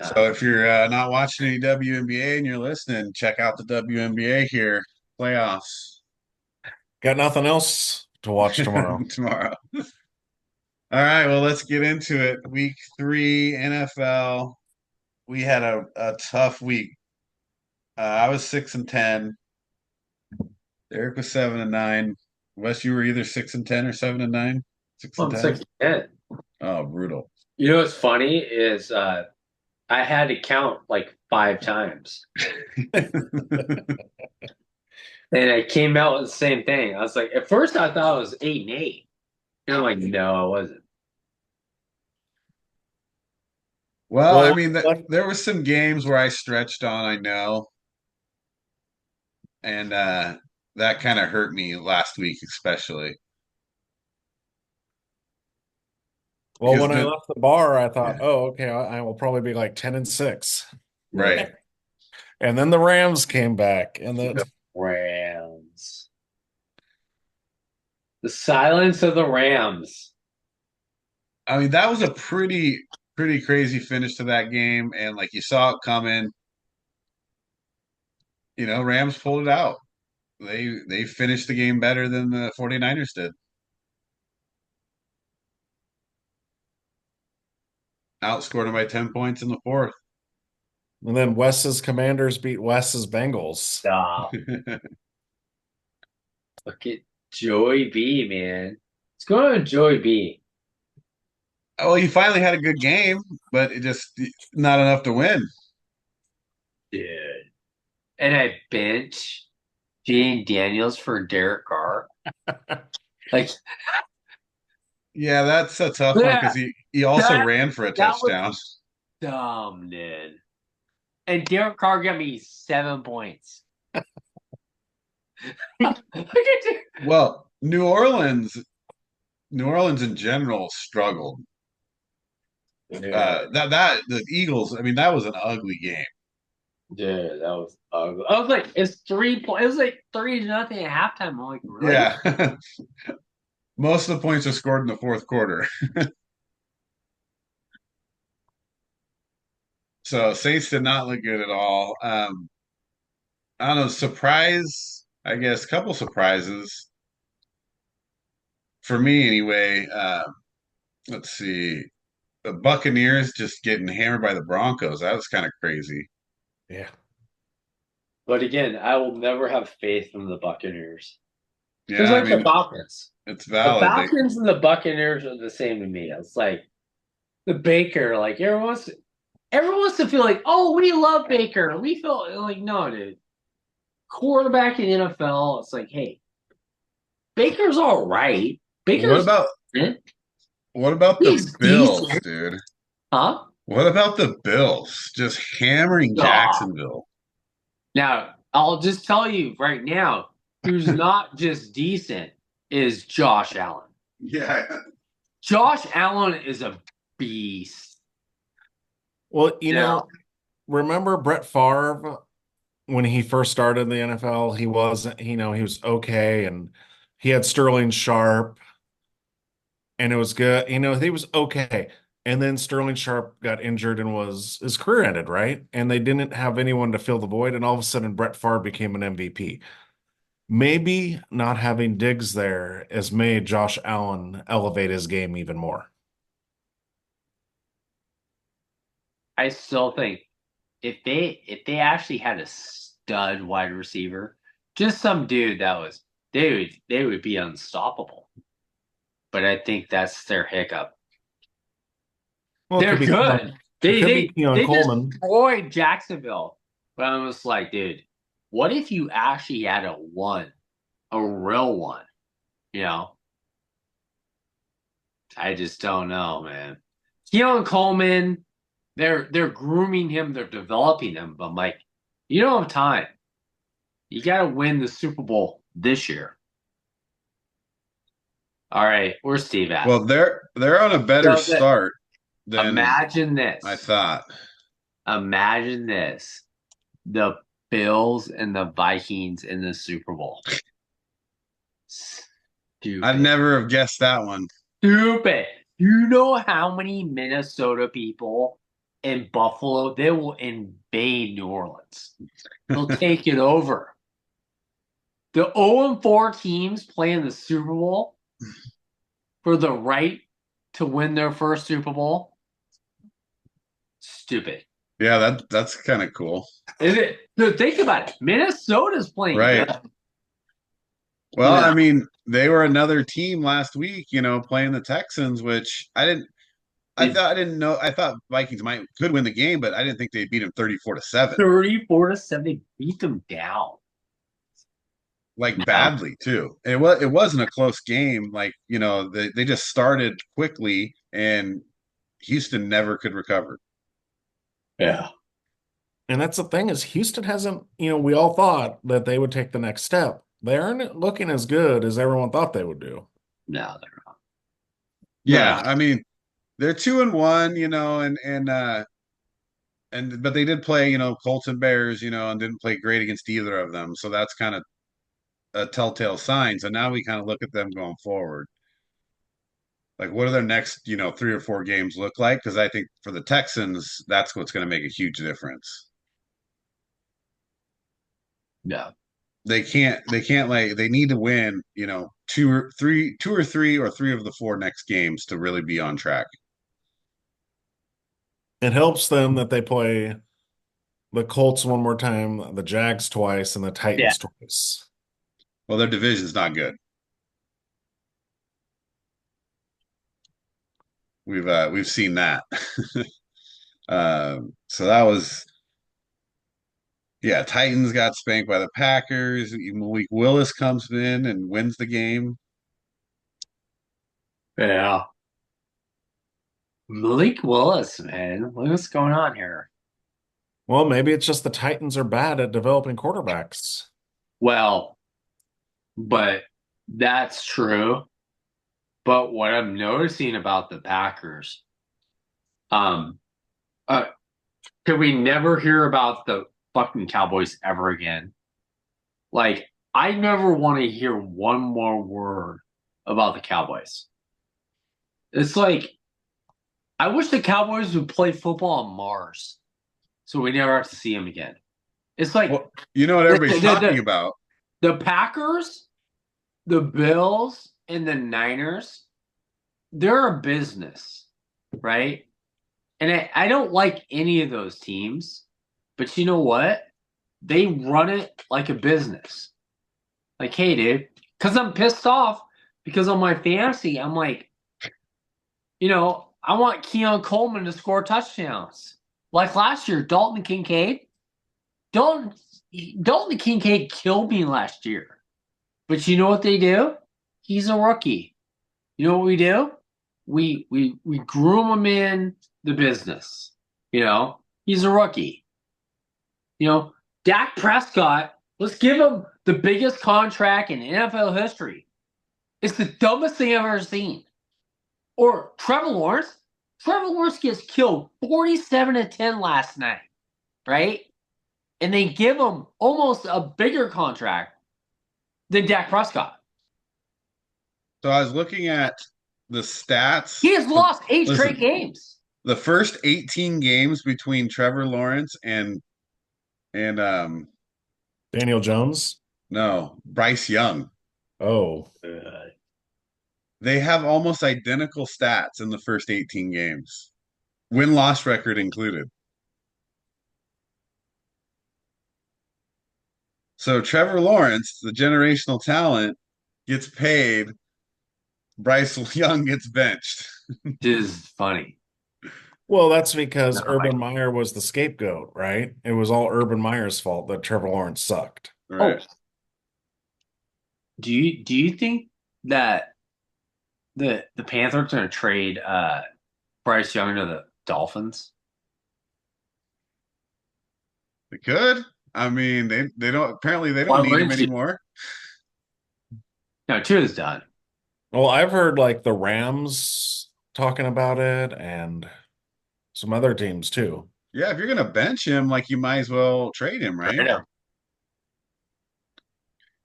So if you're not watching any WNBA and you're listening, check out the WNBA here, playoffs Got nothing else to watch tomorrow. tomorrow. All right, well, let's get into it. Week 3 NFL. We had a tough week. I was 6-10. Eric was 7-9. Wes, you were either 6-10 or 7-9. Six Well, and I'm ten. 6-10. Oh, brutal. You know what's funny is I had to count like 5 times. And I came out with the same thing. I was like, at first I thought it was 8-8. And I'm like, no, I wasn't. Well, I Well, mean, what? there were some games where I stretched on, I know, and that kind of hurt me last week, especially Well, because when I the left the bar, I thought, yeah, oh, okay, I will probably be like 10-6. right. And then the Rams came back, and then The Rams. The silence of the Rams. I mean, that was a pretty crazy finish to that game, and like you saw it coming. Rams pulled it out. They finished the game better than the 49ers did. Outscored them by 10 points in the fourth. and then Wes's Commanders beat Wes's Bengals. Stop. Look at Joey B, man. What's going on with Joey B? Well, he finally had a good game, but it just not enough to win. Dude. And I bench Jane Daniels for Derek Carr. Like, Yeah, that's a tough one yeah, because he also that, ran for a that was touchdown. dumb, dude. And Derek Carr got me 7 points. Look at you. Well, New Orleans in general struggled. That the Eagles. I mean, that was an ugly game. Dude, that was ugly. I was like, it's 3 points. It was like 3-0 at halftime. I'm like, really? Yeah, most of the points are scored in the fourth quarter. So Saints did not look good at all. I don't know. Surprise, I guess. Couple surprises for me anyway. Let's see. The Buccaneers just getting hammered by the Broncos. That was kind of crazy. Yeah. But again, I will never have faith in the Buccaneers. It's Yeah, I like the mean, Falcons. it's The valid. Falcons and the Buccaneers are the same to me. It's like the Baker, like everyone wants to feel like, oh, we love Baker. We feel like, no, dude. Quarterback in NFL, it's like, hey, Baker's all right. What Baker's about what about the he's Bills, decent, dude? huh? What about the Bills? Just hammering Aw. Jacksonville. Now, I'll just tell you right now, who's not just decent is Josh Allen. Yeah. Josh Allen is a beast. Well, Yeah. remember Brett Favre when he first started in the NFL? He wasn't, he was okay, and he had Sterling Sharp, and it was good. He was okay. And then Sterling Sharp got injured and his career ended, right? And they didn't have anyone to fill the void, and all of a sudden Brett Favre became an MVP. Maybe not having Diggs there has made Josh Allen elevate his game even more. I still think if they actually had a stud wide receiver, just some dude that was they would be unstoppable. But I think that's their hiccup. Well, They're good. It They could be they Keon they Coleman. destroyed Jacksonville. But I was like, dude, what if you actually had a real one? You know, I just don't know, man. Keon Coleman, they're grooming him, they're developing him, but I'm like, you don't have time. You got to win the Super Bowl this year. All right, where's Steve at? Well, they're on a better So start than imagine this. I thought. Imagine this. The Bills and the Vikings in the Super Bowl. I'd Stupid. never have guessed that one. Stupid. You know how many Minnesota people and Buffalo, they will invade New Orleans. They'll take it over. The 0-4 teams playing the Super Bowl for the right to win their first Super Bowl. Stupid. Yeah, that's kind of cool. Is it? Dude, think about it. Minnesota's playing Right. good. Well, I mean, they were another team last week, playing the Texans, which I didn't know. I thought Vikings could win the game, but I didn't think they beat them 34-7. 34-7 beat them down. Like No. badly too. It wasn't a close game. Like, they just started quickly and Houston never could recover. Yeah. And that's the thing is Houston hasn't, we all thought that they would take the next step. They aren't looking as good as everyone thought they would do. No, they're not. Yeah, I mean, they're 2-1, and but they did play, Colts and Bears, and didn't play great against either of them. So that's kind of a telltale sign. So now we kind of look at them going forward. Like, what do their next, 3 or 4 games look like? Because I think for the Texans, that's what's going to make a huge difference. No. They can't like they need to win, 2 or 3 of the 4 next games to really be on track. It helps them that they play the Colts one more time, the Jags twice, and the Yeah. Titans twice. Well, their division's not good. We've seen that. So that was yeah. Titans got spanked by the Packers. Malik Willis comes in and wins the game. Yeah. Malik Willis, man. What's going on here? Well, maybe it's just the Titans are bad at developing quarterbacks. Well, but that's true. But what I'm noticing about the Packers, um, uh, could we never hear about the fucking Cowboys ever again? Like, I never want to hear one more word about the Cowboys. It's like, I wish the Cowboys would play football on Mars so we never have to see them again. It's like, Well, you know what everybody's talking about? The Packers, the Bills, and the Niners, they're a business, right? And I don't like any of those teams, but you know what? They run it like a business. Like, hey, dude, because I'm pissed off because on my fantasy, I'm like, I want Keon Coleman to score touchdowns. Like last year, Dalton Kincaid. Dalton Kincaid killed me last year. But you know what they do? He's a rookie. You know what we do? We groom him in the business. He's a rookie. Dak Prescott, let's give him the biggest contract in NFL history. It's the dumbest thing I've ever seen. Or Trevor Lawrence. Trevor Lawrence gets killed 47-10 last night, right? And they give him almost a bigger contract than Dak Prescott. So I was looking at the stats. He has lost 8 straight games. The first 18 games between Trevor Lawrence and Daniel Jones? no, Bryce Young. Oh. They have almost identical stats in the first 18 games. Win-loss record included. So Trevor Lawrence, the generational talent, gets paid. Bryce Young gets benched. This is funny. Well, that's because Urban Meyer was the scapegoat, right? It was all Urban Meyer's fault that Trevor Lawrence sucked. Right. Oh. Do you think that the Panthers are going to trade Bryce Young to the Dolphins? They could. I mean, they don't apparently they don't need him anymore. No, two is done. Well, I've heard like the Rams talking about it and some other teams too. Yeah, if you're gonna bench him, like you might as well trade him, right?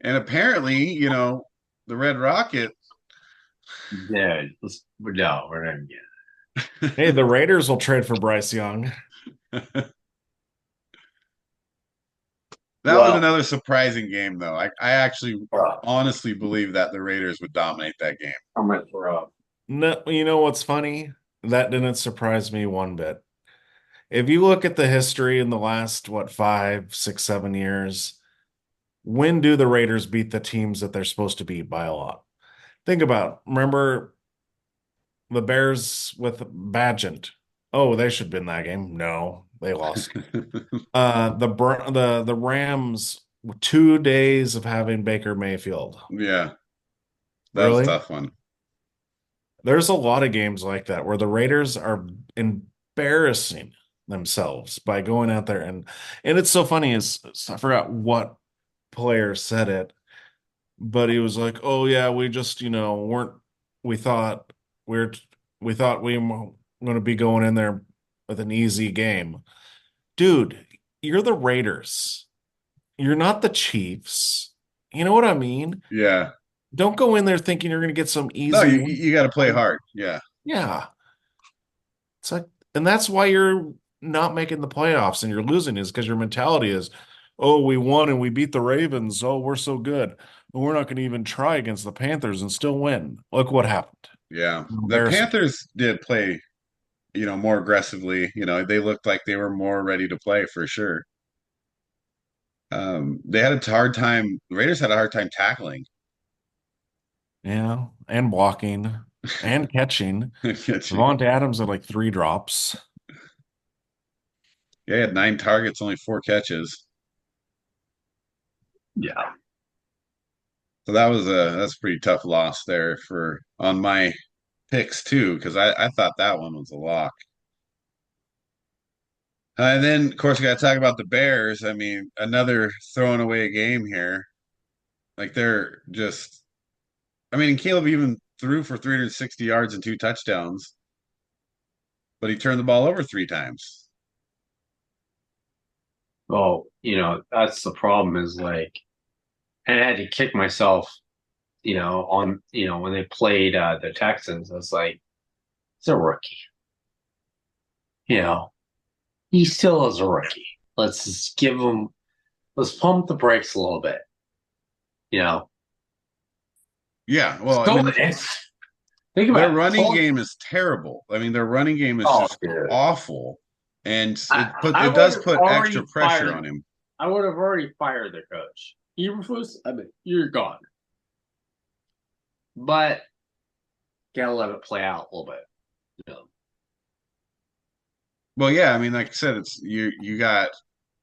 And apparently, the Red Rocket. Dude, no, we're not getting it. Hey, the Raiders will trade for Bryce Young. That was Well, another surprising game, though. I actually uh, honestly believe that the Raiders would dominate that game. I'm gonna throw up. No, you know what's funny? That didn't surprise me one bit. If you look at the history in the last, what, 5, 6, 7 years, when do the Raiders beat the teams that they're supposed to beat by a lot? Think about, remember the Bears with Badgett? Oh, they should win that game. No, they lost. The Rams, 2 days of having Baker Mayfield. Yeah, that was a Really? tough one. There's a lot of games like that where the Raiders are embarrassing themselves by going out there and it's so funny is I forgot what player said it, but he was like, "Oh yeah, we just, weren't we thought we're we thought we were going to be going in there with an easy game." Dude, you're the Raiders. You're not the Chiefs. You know what I mean? Yeah. Don't go in there thinking you're going to get some No, easy you win. you got to play hard. Yeah. Yeah. It's like, and that's why you're not making the playoffs and you're losing is because your mentality is, oh, we won and we beat the Ravens. Oh, we're so good. But we're not going to even try against the Panthers and still win. Look what happened. Yeah. The Embarrassing. Panthers did play, more aggressively. They looked like they were more ready to play for sure. They had a hard time. The Raiders had a hard time tackling. Yeah. And blocking and catching. Yeah, Devontae Adams had like 3 drops. he had 9 targets, only 4 catches. Yeah. So that's a pretty tough loss there for on my picks too, because I thought that one was a lock. And then of course we got to talk about the Bears. I mean, another throwing away game here. Like they're just. I mean, Caleb even threw for 360 yards and 2 touchdowns, but he turned the ball over 3 times. Well, that's the problem is like, and I had to kick myself, when they played the Texans. I was like, it's a rookie. You know, he still is a rookie. Let's just let's pump the brakes a little bit. You know, Yeah, well, I so mean, think their about it. running game is terrible. I mean, their running game is Oh, just dude. awful, and I it would does have put extra already pressure fired. on him. I would have already fired the coach. Eberflus, I mean, you're gone. But gotta let it play out a little bit. You know? Well, yeah, I mean, like I said, it's you got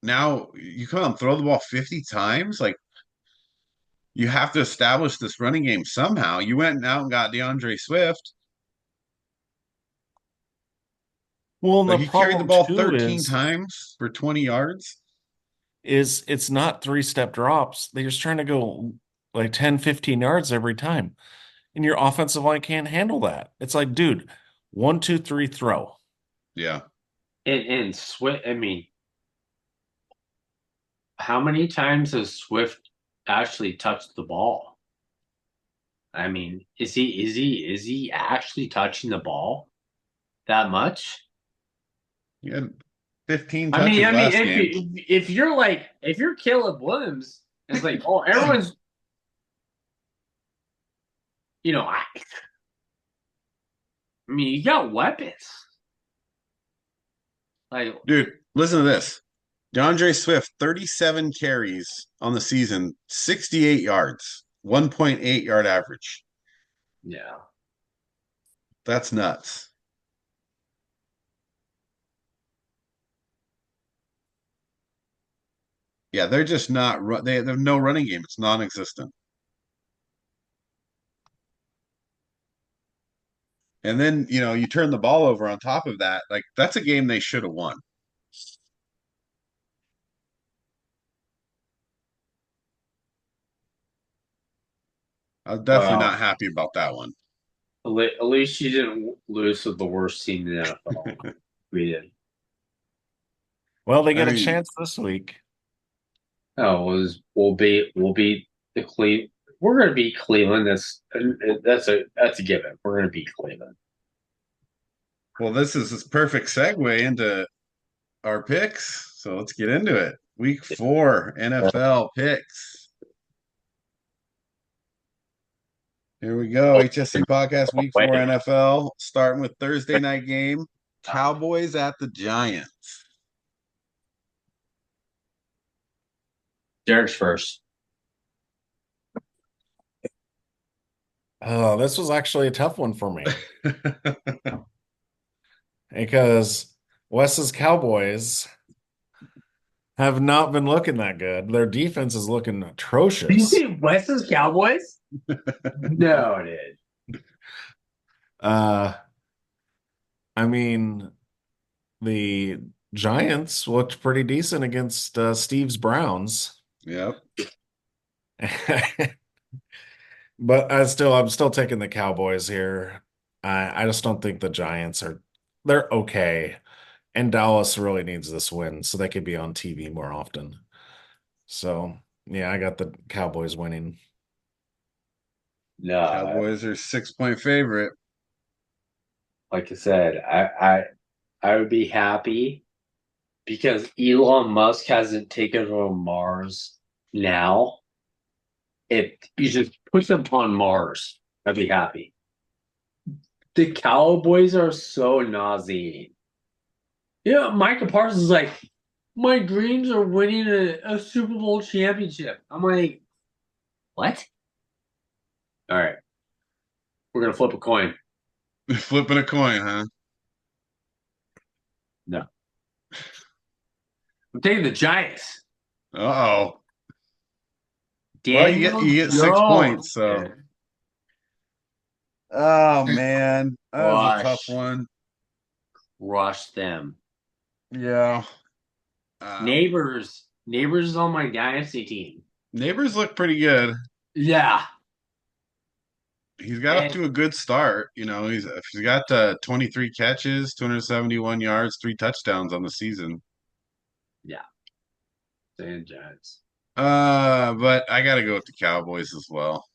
now you come out and throw the ball 50 times. Like you have to establish this running game somehow. You went out and got DeAndre Swift. Well, and Like the he carried the problem ball too 13 times for 20 yards. is it's not 3-step drops. They're just trying to go like 10, 15 yards every time. And your offensive line can't handle that. It's like, dude, 1, 2, 3, throw. Yeah. And Swift, I mean, how many times has Swift actually touched the ball? I mean, is he actually touching the ball that much? He had 15 I mean, touches I mean, last game. if you're Caleb Williams, it's like, oh, everyone's, I mean, you got weapons. Like, Dude, listen to this. DeAndre Swift, 37 carries on the season, 68 yards, 1.8 yard average. yeah. That's nuts. Yeah, they're just not they have no running game. It's non-existent. And then, you turn the ball over on top of that. Like that's a game they should have won. I was definitely Well, not happy about that one. at least you didn't lose to the worst team in the NFL. We did. Well, they I get a mean, chance this week. Oh, we'll beat the Cle. We're going to beat Cleveland. That's a given. We're going to beat Cleveland. Well, this perfect segue into our picks. So let's get into it. Week 4 NFL picks. Here we go. HSC Podcast Week 4 Wait, NFL, starting with Thursday night game. Cowboys at the Giants. Derek's first. Oh, this was actually a tough one for me because Wes's Cowboys have not been looking that good. Their defense is looking Did you atrocious. see Wes's Cowboys? No, it is. Uh, I mean, the Giants looked pretty decent against Steve's Browns. Yep. But I'm still taking the Cowboys here. I just don't think the Giants they're okay. And Dallas really needs this win so they could be on TV more often. So yeah, I got the Cowboys winning. No, Cowboys are 6-point favorite. like I said, I would be happy because Elon Musk hasn't taken over Mars now. If you just put them on Mars, I'd be happy. The Cowboys are so nauseating. Yeah, Micah Parsons is like, my dreams are winning a Super Bowl championship. I'm like, what? All right, we're gonna flip a coin. Flipping a coin, huh? No, I'm taking the Giants. Uh-oh. Well, Daniel you get 6 points, Jones. so oh man. That was a tough Rush. one. Rush them. Yeah. Neighbors. Neighbors is on my dynasty team. Neighbors look pretty good. Yeah. He's got off And to a good start. He's got 23 catches, 271 yards, 3 touchdowns on the season. yeah. Saying Giants. But I got to go with the Cowboys as well.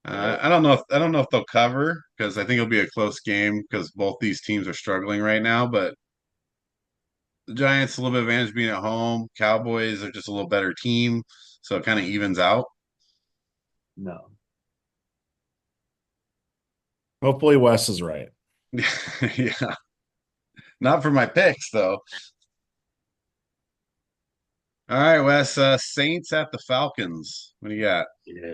Yeah. I don't know if they'll cover because I think it'll be a close game because both these teams are struggling right now. But the Giants a little bit of advantage being at home. Cowboys are just a little better team, so it kind of evens out. No. Hopefully Wes is right. Yeah, not for my picks though. All right, Wes. Saints at the Falcons. What do you got? Yeah.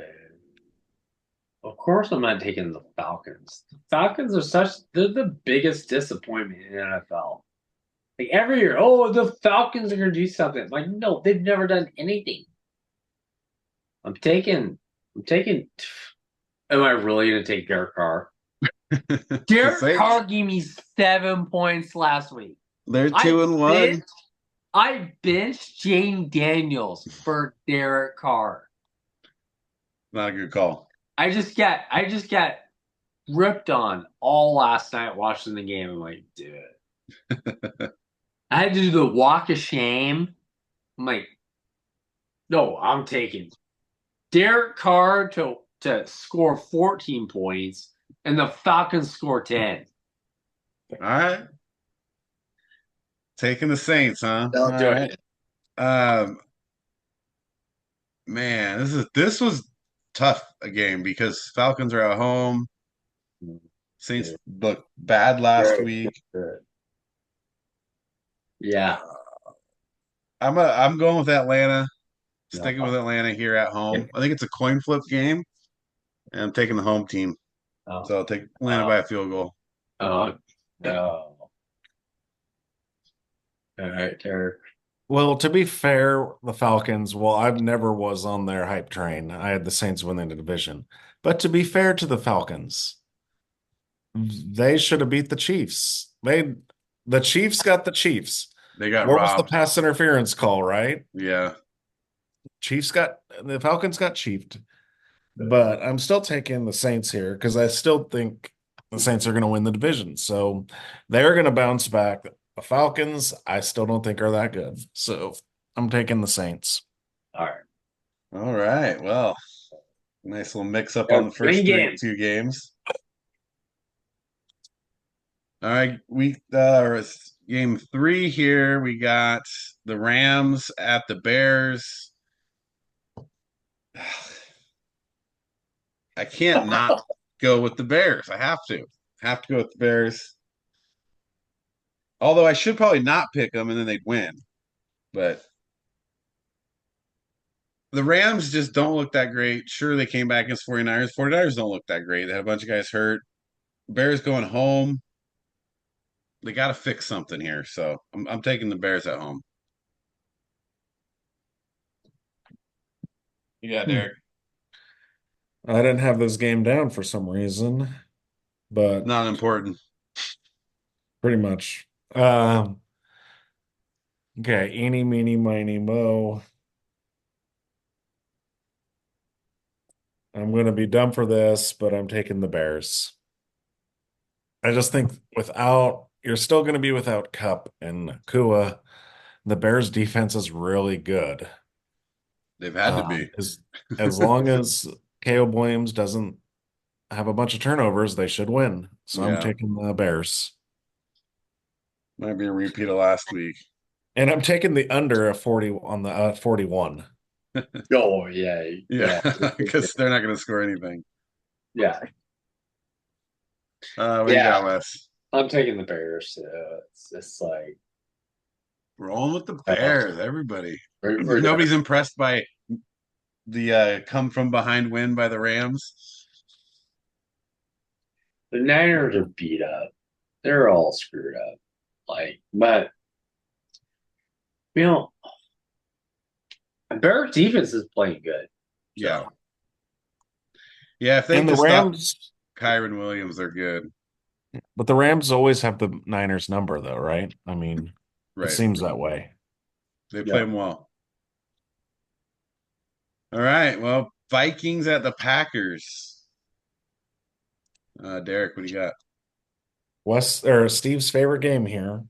Of course I'm not taking the Falcons. The Falcons are they're the biggest disappointment in the NFL. Like every year, oh, the Falcons are gonna do something. Like, no, they've never done anything. I'm taking am I really gonna take Derek Carr? The Derek Saints. Carr gave me 7 points last week. They're I 2-1. I benched Jane Daniels for Derek Carr. Not a good call. I just got ripped on all last night watching the game. I'm like, dude. I had to do the walk of shame. I'm like, no, I'm taking Derek Carr to score 14 points and the Falcons score 10. All right. Taking the Saints, huh? All Don't do right. it. Um, man, this was tough a game because Falcons are at home. Saints looked bad last week. Yeah. I'm going with Atlanta. No. Sticking with Atlanta here at home. I think it's a coin flip game, and I'm taking the home team. Oh, So I'll take Atlanta by a field goal. oh, no. All right, Derek. Well, to be fair, the Falcons, well, I never was on their hype train. I had the Saints winning the division. But to be fair to the Falcons, they should have beat the Chiefs. The Chiefs got the Chiefs. They got What was the robbed. pass interference call, right? Yeah. The Falcons got chiefed. But I'm still taking the Saints here because I still think the Saints are going to win the division. So they're going to bounce back. The Falcons, I still don't think are that good. So I'm taking the Saints. All right. All right. Well, nice little mix up Yeah, on the first game. 2 games. All right, game 3 here. We got the Rams at the Bears. I can't not go with the Bears. I have to go with the Bears. Although I should probably not pick them and then they'd win. But the Rams just don't look that great. Sure, they came back against 49ers. 49ers don't look that great. They had a bunch of guys hurt. Bears going home. They got to fix something here. So I'm taking the Bears at home. Yeah, Hmm. Derek. I didn't have this game down for some reason, but Not important. pretty much. Okay, eeny, meeny, miny, mo. I'm going to be dumb for this, but I'm taking the Bears. I just think you're still going to be without Cup and Kua. The Bears defense is really good. They've had to be. As long as Caleb Williams doesn't have a bunch of turnovers, they should win. So I'm Yeah. taking the Bears. Might be a repeat of last week. And I'm taking the under of 40 on the 41. Oh yeah, Yeah, because they're not going to score anything. yeah, What do you yeah. got, Wes? I'm taking the Bears. It's just like Rolling with the I don't know. Bears, everybody. We're doing Nobody's impressed by the come from behind win by the Rams. the Niners are beat up. They're all screwed up. But you know, Bears defense is playing good. Yeah. So Yeah, if they And the just stop Rams, Kyron Williams, they're good. but the Rams always have the Niners number, though, right? I mean, it Right. seems that way. They play yeah, them well. All right. Well, Vikings at the Packers. Derek, what do you got? Wes or Steve's favorite game here.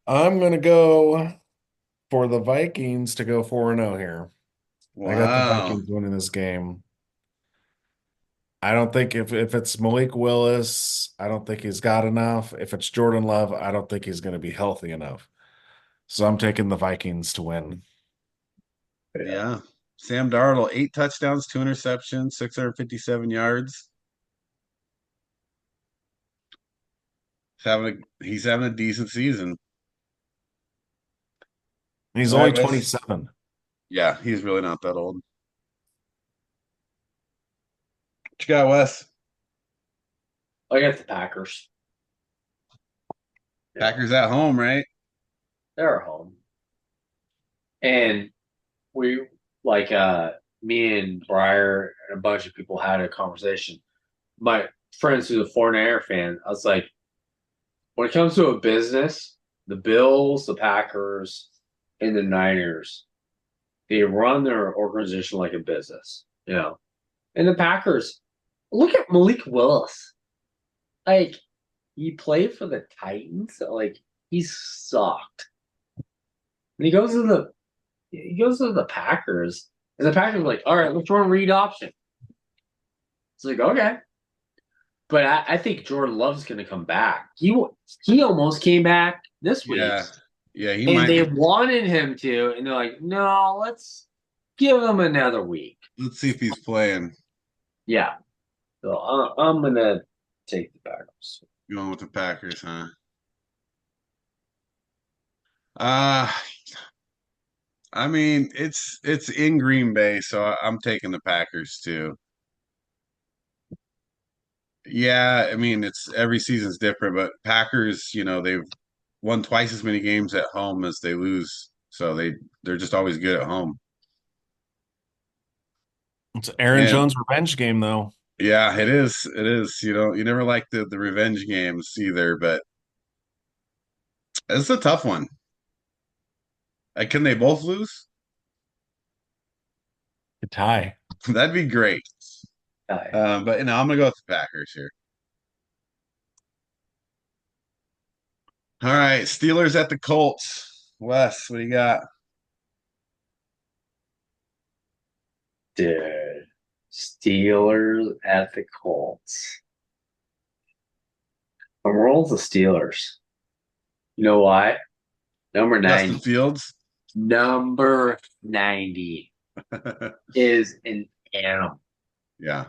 I'm gonna go for the Vikings to go 4-0 here. I got the Wow. Vikings winning this game. I don't think if it's Malik Willis, I don't think he's got enough. If it's Jordan Love, I don't think he's going to be healthy enough. So I'm taking the Vikings to win. yeah. Yeah. Sam Darnold, 8 touchdowns, 2 interceptions, 657 yards. He's having a decent season. He's All only right, Wes. 27. Yeah, he's really not that old. What you got, Wes? I got the Packers. Yeah, Packers at home, right? they're at home, and we me and Briar and a bunch of people had a conversation. My friends who's a foreign air fan, I was like, when it comes to a business, the Bills, the Packers, and the Niners, they run their organization like a business, you know. And the Packers, look at Malik Willis. Like, he played for the Titans. Like, he sucked. And he goes to the Packers, and the Packers are like, all right, let's run read option. It's like, okay. But I think Jordan Love's going to come back. He almost came back this week, Yeah. Yeah, he and might they be. wanted him to, and they're like, no, let's give him another week. Let's see if he's playing. Yeah. So I'm going to take the Packers. Going with the Packers, huh? Uh, I mean, it's in Green Bay, so I'm taking the Packers too. Yeah, I mean, it's every season's different, but Packers, they've won twice as many games at home as they lose, so they're just always good at home. It's Aaron And Jones' revenge game, though. yeah, it is. It is. You never like the revenge games either, but it's a tough one. Can they both lose? A tie. That'd be great. Uh, But I'm gonna go with the Packers here. All right, Steelers at the Colts. Wes, what do you got? Dude, Steelers at the Colts. I'm rolling the Steelers. You know why? Number Justin 90. Fields. Number 90 is an animal. Yeah.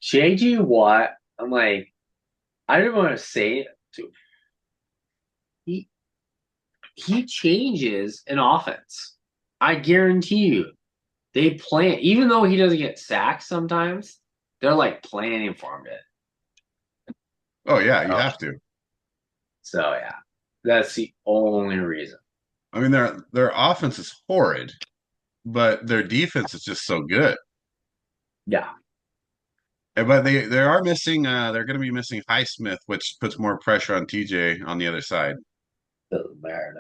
JG Watt, I'm like, I don't want to say it. He he changes an offense. I guarantee you. They plan, even though he doesn't get sacked sometimes, they're like planning for him to. Oh yeah, you Oh, have to. so yeah, that's the only reason. I mean, their offense is horrid, but their defense is just so good. Yeah, But they are missing. They're going to be missing Highsmith, which puts more pressure on TJ on the other side. doesn't matter.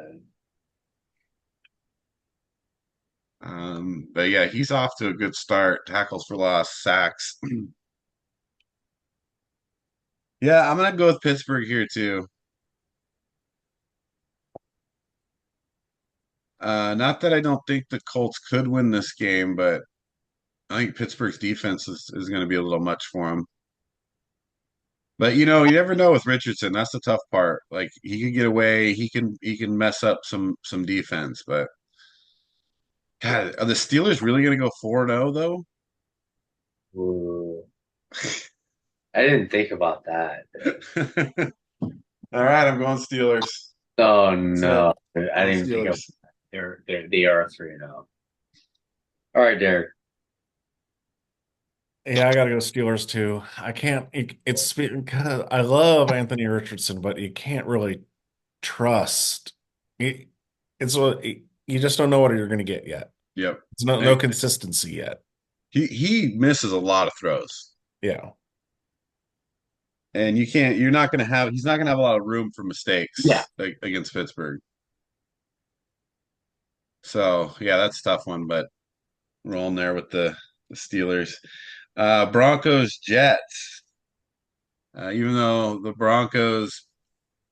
But yeah, he's off to a good start. Tackles for loss, sacks. Yeah, I'm gonna go with Pittsburgh here too. Not that I don't think the Colts could win this game, but I think Pittsburgh's defense is going to be a little much for them. But you never know with Richardson. That's the tough part. Like he could get away. He can mess up some defense. But God, are the Steelers really going to go 4-0 though? Ooh, I didn't think about that. All right, I'm going Steelers. Oh That's it. no, I Going didn't even think of Steelers. they are 3-0. All right, Derek. Yeah, I gotta go Steelers too. I can't. It's because I love Anthony Richardson, but you can't really trust. It, it's what you just don't know what you're gonna get yet. Yep. It's no And consistency yet. he misses a lot of throws. Yeah, And you're not going to have, he's not going to have a lot of room for Yeah, mistakes against Pittsburgh. So, yeah, that's a tough one, but rolling there with the Steelers. Broncos, Jets. Even though the Broncos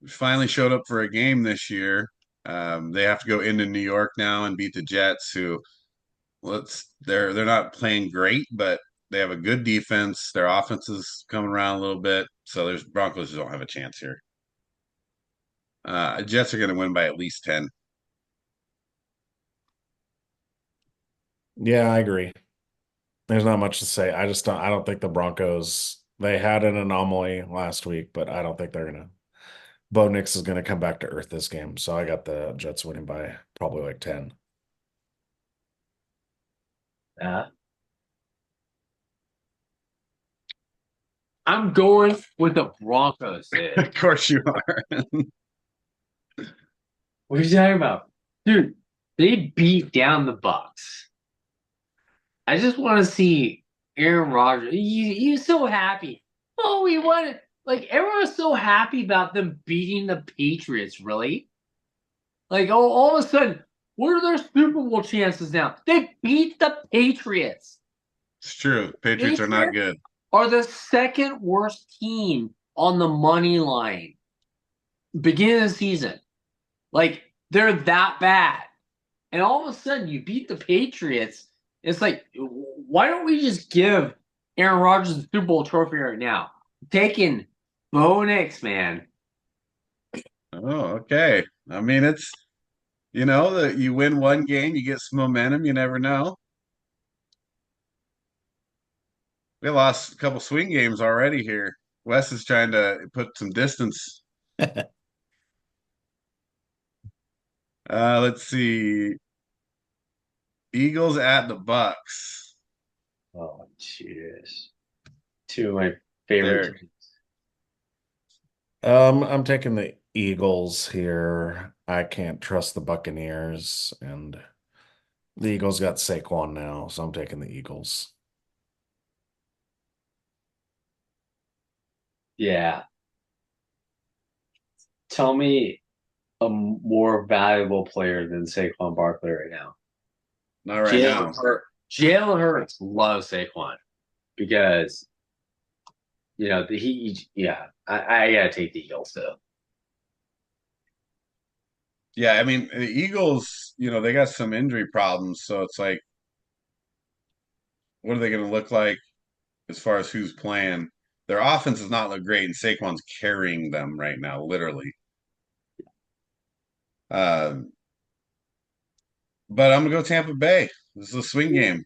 finally showed up for a game this year, they have to go into New York now and beat the Jets, who they're not playing great, but they have a good defense. Their offense is coming around a little bit, so there's Broncos don't have a chance here. Jets are going to win by at least 10. yeah, I agree. There's not much to say. I just don't. I don't think the Broncos. They had an anomaly last week, but I don't think they're gonna. Bo Nix is gonna come back to earth this game, so I got the Jets winning by probably like 10. uh, I'm going with the Broncos, dude. Of course you are. What are you talking about, dude? They beat down the Bucks. I just want to see Aaron Rodgers. He's so happy. Oh, we won it. Like, everyone's so happy about them beating the Patriots, really? Like, oh, all of a sudden, what are their Super Bowl chances now? They beat the Patriots. It's true. Patriots are not Patriots good. are the second worst team on the money line beginning of the season. Like, they're that bad. And all of a sudden, you beat the Patriots. It's like, why don't we just give Aaron Rodgers the Super Bowl trophy right now? Taking Bo Nix, man. Oh, okay. I mean, it's that you win one game, you get some momentum. You never know. We lost a couple swing games already here. Wes is trying to put some distance. Let's see. Eagles at the Bucks. Oh, jeez. Two of my favorite There. teams. I'm taking the Eagles here. I can't trust the Buccaneers, and the Eagles got Saquon now, so I'm taking the Eagles. Yeah. Tell me a more valuable player than Saquon Barkley right now. Not right Jalen now. Hurts. Jalen Hurts loves Saquon because yeah. I gotta take the Eagles too. Yeah, I mean, the Eagles, they got some injury problems, so it's like, what are they going to look like as far as who's playing? their offense does not look great, and Saquon's carrying them right now, literally. Um, but I'm gonna go Tampa Bay. This is a swing game.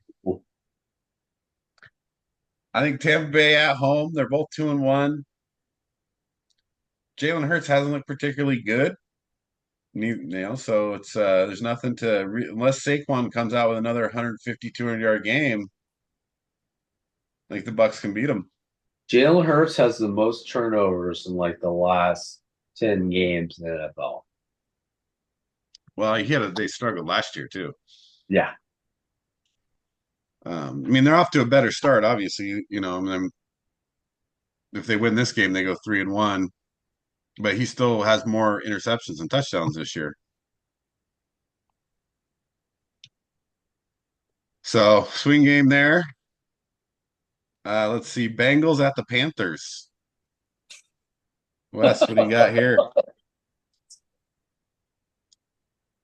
I think Tampa Bay at home. They're both 2-1. Jalen Hurts hasn't looked particularly good. So it's there's nothing to unless Saquon comes out with another 150, 200-yard game. I think the Bucks can beat them. Jalen Hurts has the most turnovers in like the last 10 games in the NFL. Well, they struggled last year too. Yeah. I mean, they're off to a better start, obviously. I mean, if they win this game, they go 3-1. But he still has more interceptions and touchdowns this year. So swing game there. Let's see, Bengals at the Panthers. Wes, what do you got here?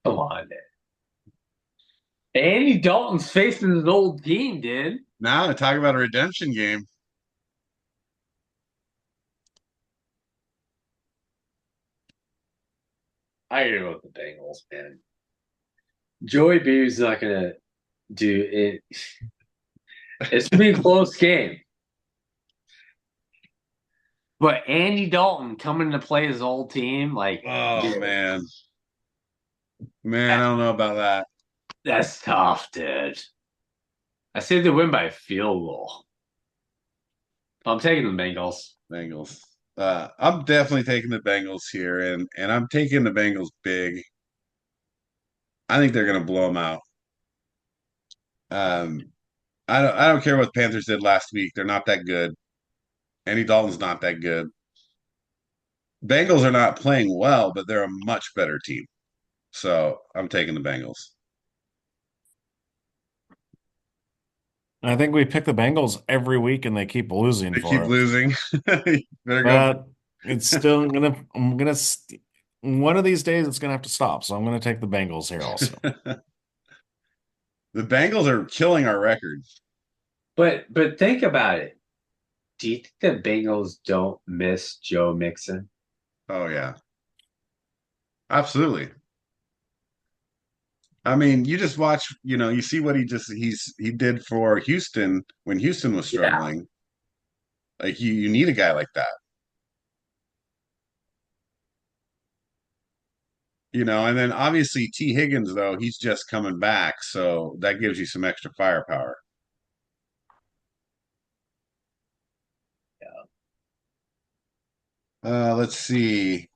Come on, man. Andy Dalton's facing his old team, dude. Now talk about a redemption game. I gotta go with the Bengals, man. Joey B's not gonna do it. It's gonna be a close game. But Andy Dalton coming to play his old team, like, Oh dude, man, I don't know about that. that's tough, dude. I say they win by a field goal. I'm taking the Bengals. Bengals. I'm definitely taking the Bengals here, and I'm taking the Bengals big. I think they're gonna blow them out. Um, I don't care what the Panthers did last week. They're not that good. Andy Dalton's not that good. Bengals are not playing well, but they're a much better team. So I'm taking the Bengals. I think we pick the Bengals every week and they keep losing They for keep us. losing. Better go. But it's still one of these days it's gonna have to stop. So I'm gonna take the Bengals here also. The Bengals are killing our record. But think about it. Do you think the Bengals don't miss Joe Mixon? Oh yeah, absolutely. I mean, you just watch, you see what he did for Houston when Houston was Yeah. struggling. Like you need a guy like that. And then obviously T. Higgins, though, he's just coming back, so that gives you some extra firepower. Let's see.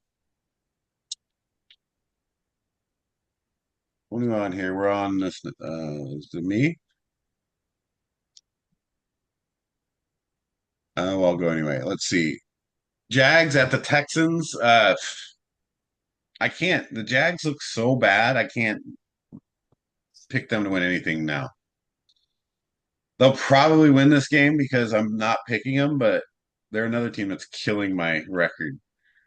What are we on here? We're on this. Is it me? Well, I'll go anyway. Let's see. Jags at the Texans. I can't. The Jags look so bad. I can't pick them to win anything now. They'll probably win this game because I'm not picking them, but they're another team that's killing my record.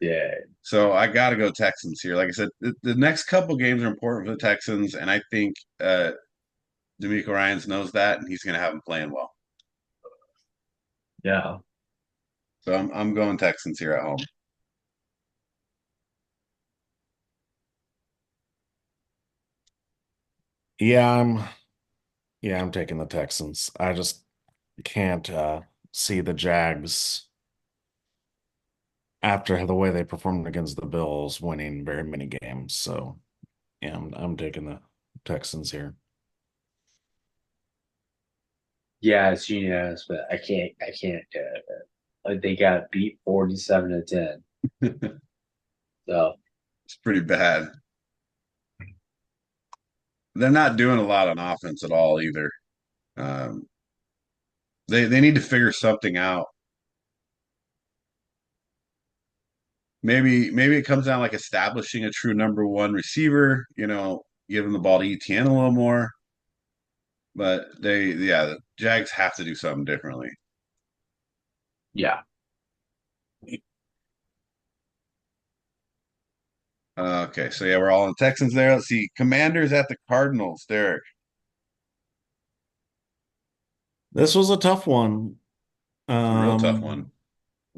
Yeah. So I got to go Texans here. Like I said, the next couple games are important for the Texans, and I think D'Amico Ryans knows that, and he's going to have them playing well. Yeah. So I'm going Texans here at home. Yeah, I'm taking the Texans. I just can't see the Jags after the way they performed against the Bills winning very many games. So yeah, I'm taking the Texans here. Yeah, it's unanimous, but I can't do it. Like they got beat 47-10. So It's pretty bad. They're not doing a lot on offense at all either. Um, they need to figure something out. Maybe it comes down like establishing a true number one receiver. Giving the ball to ETN a little more. But the Jags have to do something differently. yeah. Okay, so yeah, we're all in Texans there. Let's see, Commanders at the Cardinals. Derek, This was a tough one. it's a real tough Um, one.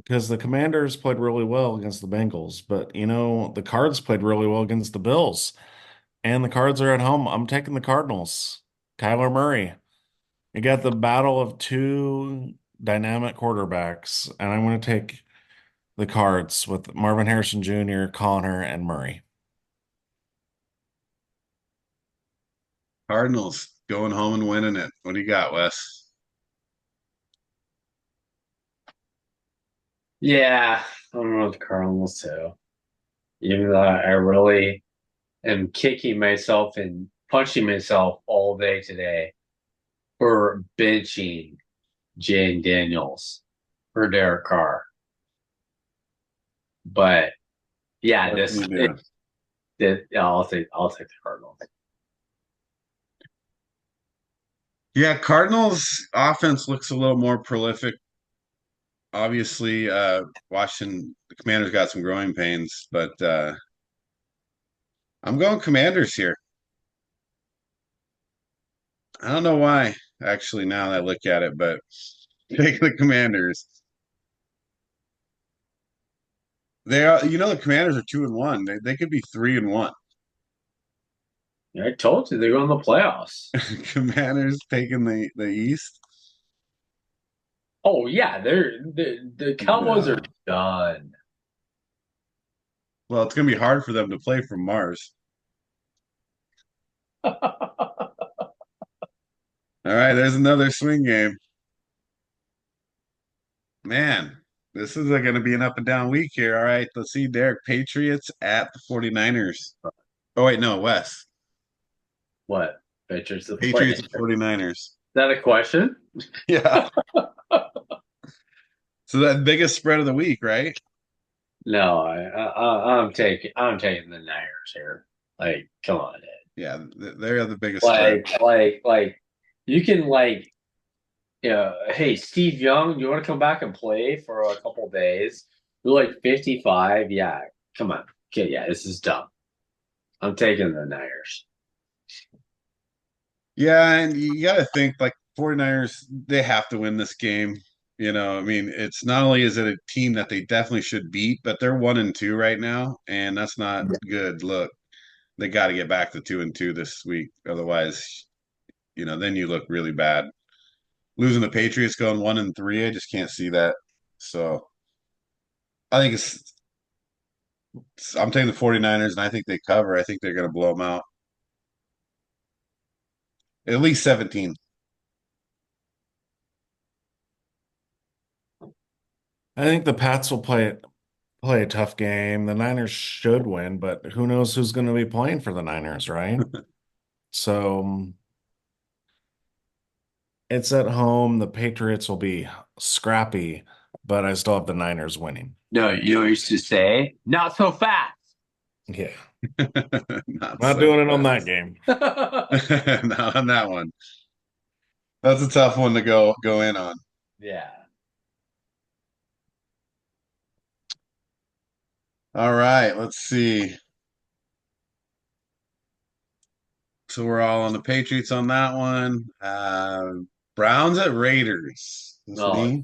because the Commanders played really well against the Bengals, but the Cards played really well against the Bills, and the Cards are at home. I'm taking the Cardinals. Kyler Murray. You got the battle of two dynamic quarterbacks, and I'm going to take the Cards with Marvin Harrison Jr., Connor, and Murray. Cardinals going home and winning it. What do you got, Wes? Yeah, I'm with the Cardinals too. Even though I really am kicking myself and punching myself all day today for benching Jane Daniels for Derek Carr. But yeah, What can you do? yeah, I'll take the Cardinals. Yeah, Cardinals offense looks a little more prolific. Obviously, Washington, the Commanders got some growing pains, but I'm going Commanders here. I don't know why, actually, now that I look at it, but take the Commanders. They are, the Commanders are 2-1. They could be 3-1. I told you they're going to the playoffs. Commanders taking the East. Oh yeah, the Cowboys are No. done. Well, it's gonna be hard for them to play from Mars. All right, there's another swing game. Man, this is going to be an up and down week here. All right, let's see, Derek. Patriots at the 49ers. Oh, wait, no, Wes. What? Patriots to the Patriots playoffs. at 49ers. Is that a question? Yeah. So that biggest spread of the week, right? No, I'm taking the Niners here. Like, come on, Ed. Yeah, they're the biggest spread. Like, you can hey, Steve Young, you want to come back and play for a couple days? You're like 55. Yeah, come on. Okay, yeah, this is dumb. I'm taking the Niners. Yeah, and you got to think like 49ers, they have to win this game. I mean, it's not only is it a team that they definitely should beat, but they're 1-2 right now, and that's not good. Look, they got to get back to 2-2 this week. Otherwise, then you look really bad. Losing the Patriots going 1-3, I just can't see that. So I think I'm taking the 49ers, and I think they cover. I think they're going to blow them out. At least 17. I think the Pats will play a tough game. The Niners should win, but who knows who's going to be playing for the Niners, right? So it's at home. The Patriots will be scrappy, but I still have the Niners winning. No, you know what I used to say? Not so fast. Yeah. Not Not so doing it on that fast. game. Not on that one. That's a tough one to go in on. Yeah. All right, let's see. So we're all on the Patriots on that one. Browns at Raiders. Is this No. me?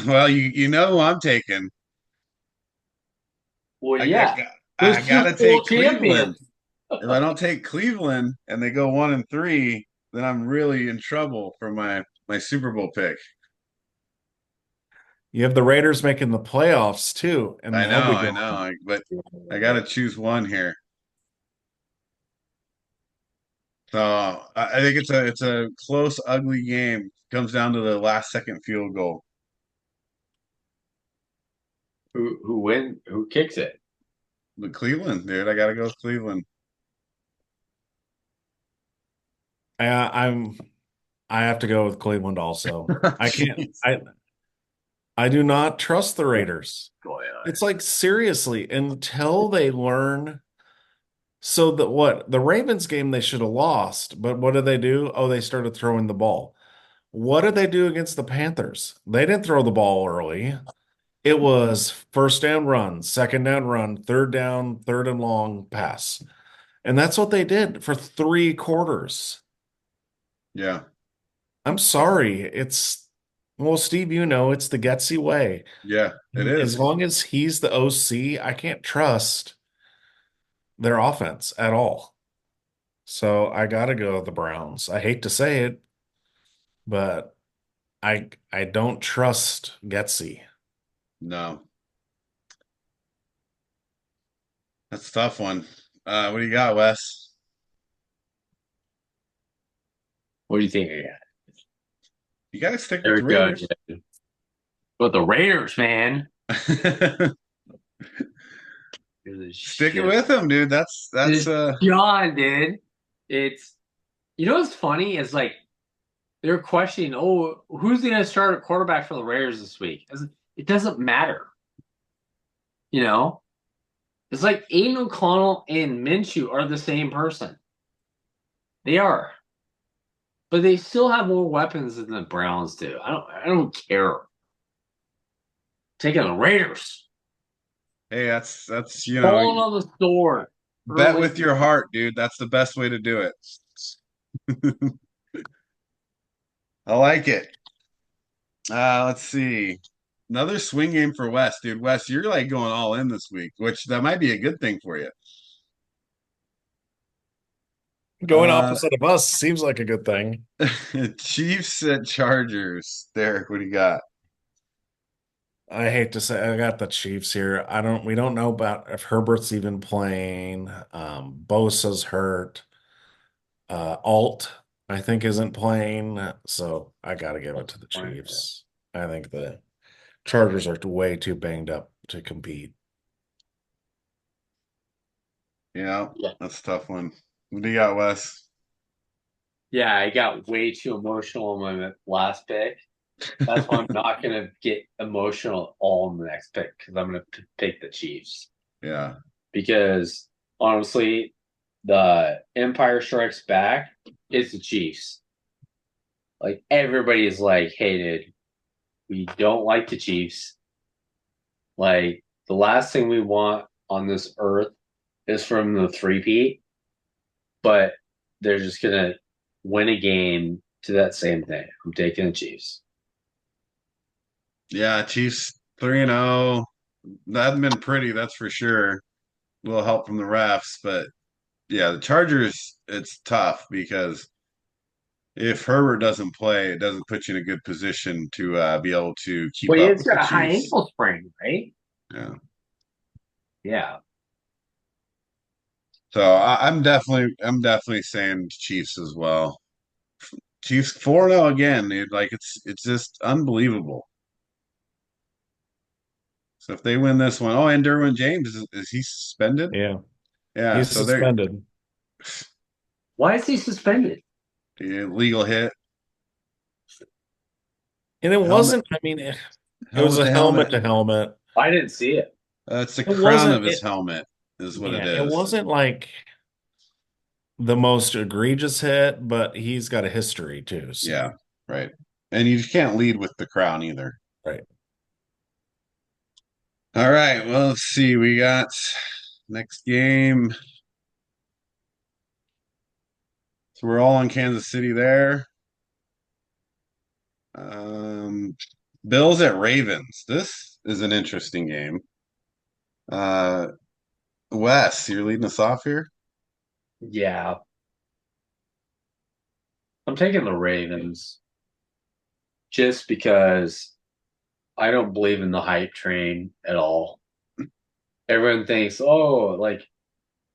Well, you know who I'm taking. Well, I, yeah. I, The I Super gotta Bowl take champion. Cleveland. If I don't take Cleveland and they go 1-3, then I'm really in trouble for my Super Bowl pick. You have the Raiders making the playoffs too, and I know, they'll be I going. know, but I gotta choose one here. So I think it's a close, ugly game. Comes down to the last second field goal. Who win? Who kicks it? But Cleveland, dude, I gotta go with Cleveland. I'm I have to go with Cleveland also. I can't I do not trust the Raiders. Going on. It's like seriously, until they learn. So that what the Ravens game they should have lost, but what did they do? Oh, they started throwing the ball. What did they do against the Panthers? They didn't throw the ball early. It was first down run, second down run, third down, third and long pass. And that's what they did for 3 quarters. Yeah. I'm sorry. It's Well, Steve, it's the Getsy way. Yeah, it As is. long as he's the OC, I can't trust their offense at all. So I gotta go with the Browns. I hate to say it, but I don't trust Getsy. No, that's a tough one. What do you got, Wes? What do you think? You got to stick with There the we go, Raiders. dude. But the Raiders, man, they're the Sticking shit. with them, dude. That's This John, dude. It's what's funny is like they're questioning, oh, who's going to start a quarterback for the Raiders this week? It doesn't matter. You know, it's like Aiden O'Connell and Minshew are the same person. They are, but they still have more weapons than the Browns do. I don't care. Taking the Raiders, hey, that's falling on the sword bet early. with your heart, dude. That's the best way to do it. I like it. Let's see. Another swing game for Wes, dude. Wes, you're like going all in this week, which that might be a good thing for you. Going Uh, opposite of us seems like a good thing. Chiefs at Chargers. Derek, what do you got? I hate to say I got the Chiefs here. We don't know about if Herbert's even playing. Bosa's hurt. Alt, I think, isn't playing. So I gotta give it to the Chiefs. I think the Chargers are way too banged up to compete. Yeah, Yeah, that's a tough one. What do you got, Wes? yeah. I got way too emotional in my last pick. That's why I'm not going to get emotional all in the next pick because I'm going to pick the Chiefs. Yeah. Because honestly, the Empire Strikes Back is the Chiefs. Like everybody is like, hey, dude, we don't like the Chiefs. Like the last thing we want on this earth is from the three-peat, but they're just gonna win a game to that same thing. I'm taking the Chiefs. Yeah, Chiefs 3-0. That hasn't been pretty, that's for sure. A little help from the refs, but yeah, the Chargers, it's tough because if Herbert doesn't play, it doesn't put you in a good position to be able to keep Well, up it's with the got a high Chiefs. ankle sprain, right? Yeah. Yeah. So I'm definitely saying Chiefs as well. Chiefs 4-0 again, dude. Like it's just unbelievable. So if they win this one, oh, and Derwin James is he suspended? Yeah, Yeah, he's so they're suspended. Why is he suspended? legal hit, And it helmet, wasn't, I mean, it was helmet a to helmet helmet. to helmet. I didn't see it. It's the It crown wasn't of his it helmet, is what it Yeah, it is. wasn't like the most egregious hit, but he's got a history too, Yeah, so right. And you can't lead with the crown either. right. All right, well, let's see. We got next game. So we're all in Kansas City there. Um, Bills at Ravens. This is an interesting game. Uh, Wes, you're leading us off here. Yeah. I'm taking the Ravens just because I don't believe in the hype train at all. Everyone thinks, oh, like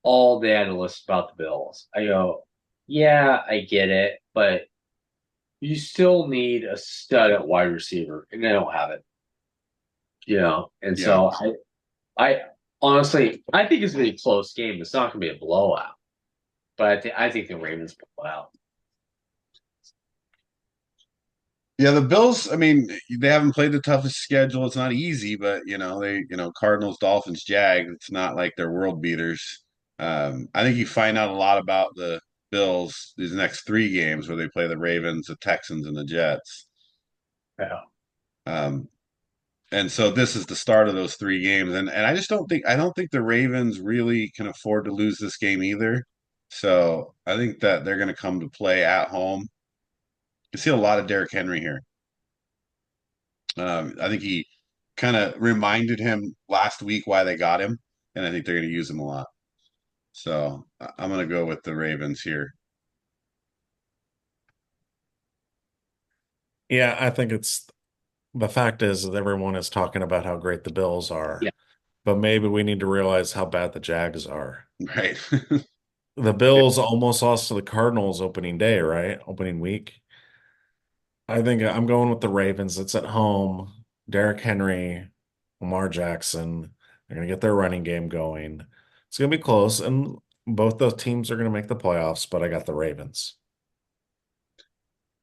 all the analysts about the Bills. I go, yeah, I get it, but you still need a stud at wide receiver, and they don't have it. And Yeah. so I honestly, I think it's gonna be a close game. It's not gonna be a blowout, but I think the Ravens pull out. Yeah, the Bills, I mean, they haven't played the toughest schedule. It's not easy, but Cardinals, Dolphins, Jags, it's not like they're world beaters. I think you find out a lot about the Bills these next three games where they play the Ravens, the Texans, and the Jets. Yeah. Um, and so this is the start of those three games. And I don't think the Ravens really can afford to lose this game either. So I think that they're going to come to play at home. You see a lot of Derrick Henry here. I think he kind of reminded him last week why they got him, and I think they're going to use him a lot. So I'm going to go with the Ravens here. Yeah, I think it's the fact is that everyone is talking about how great the Bills Yeah. are, but maybe we need to realize how bad the Jags are. Right. The Bills almost lost to the Cardinals opening day, right? Opening week. I think I'm going with the Ravens. It's at home. Derrick Henry, Lamar Jackson, they're going to get their running game going. It's going to be close, and both those teams are going to make the playoffs, but I got the Ravens.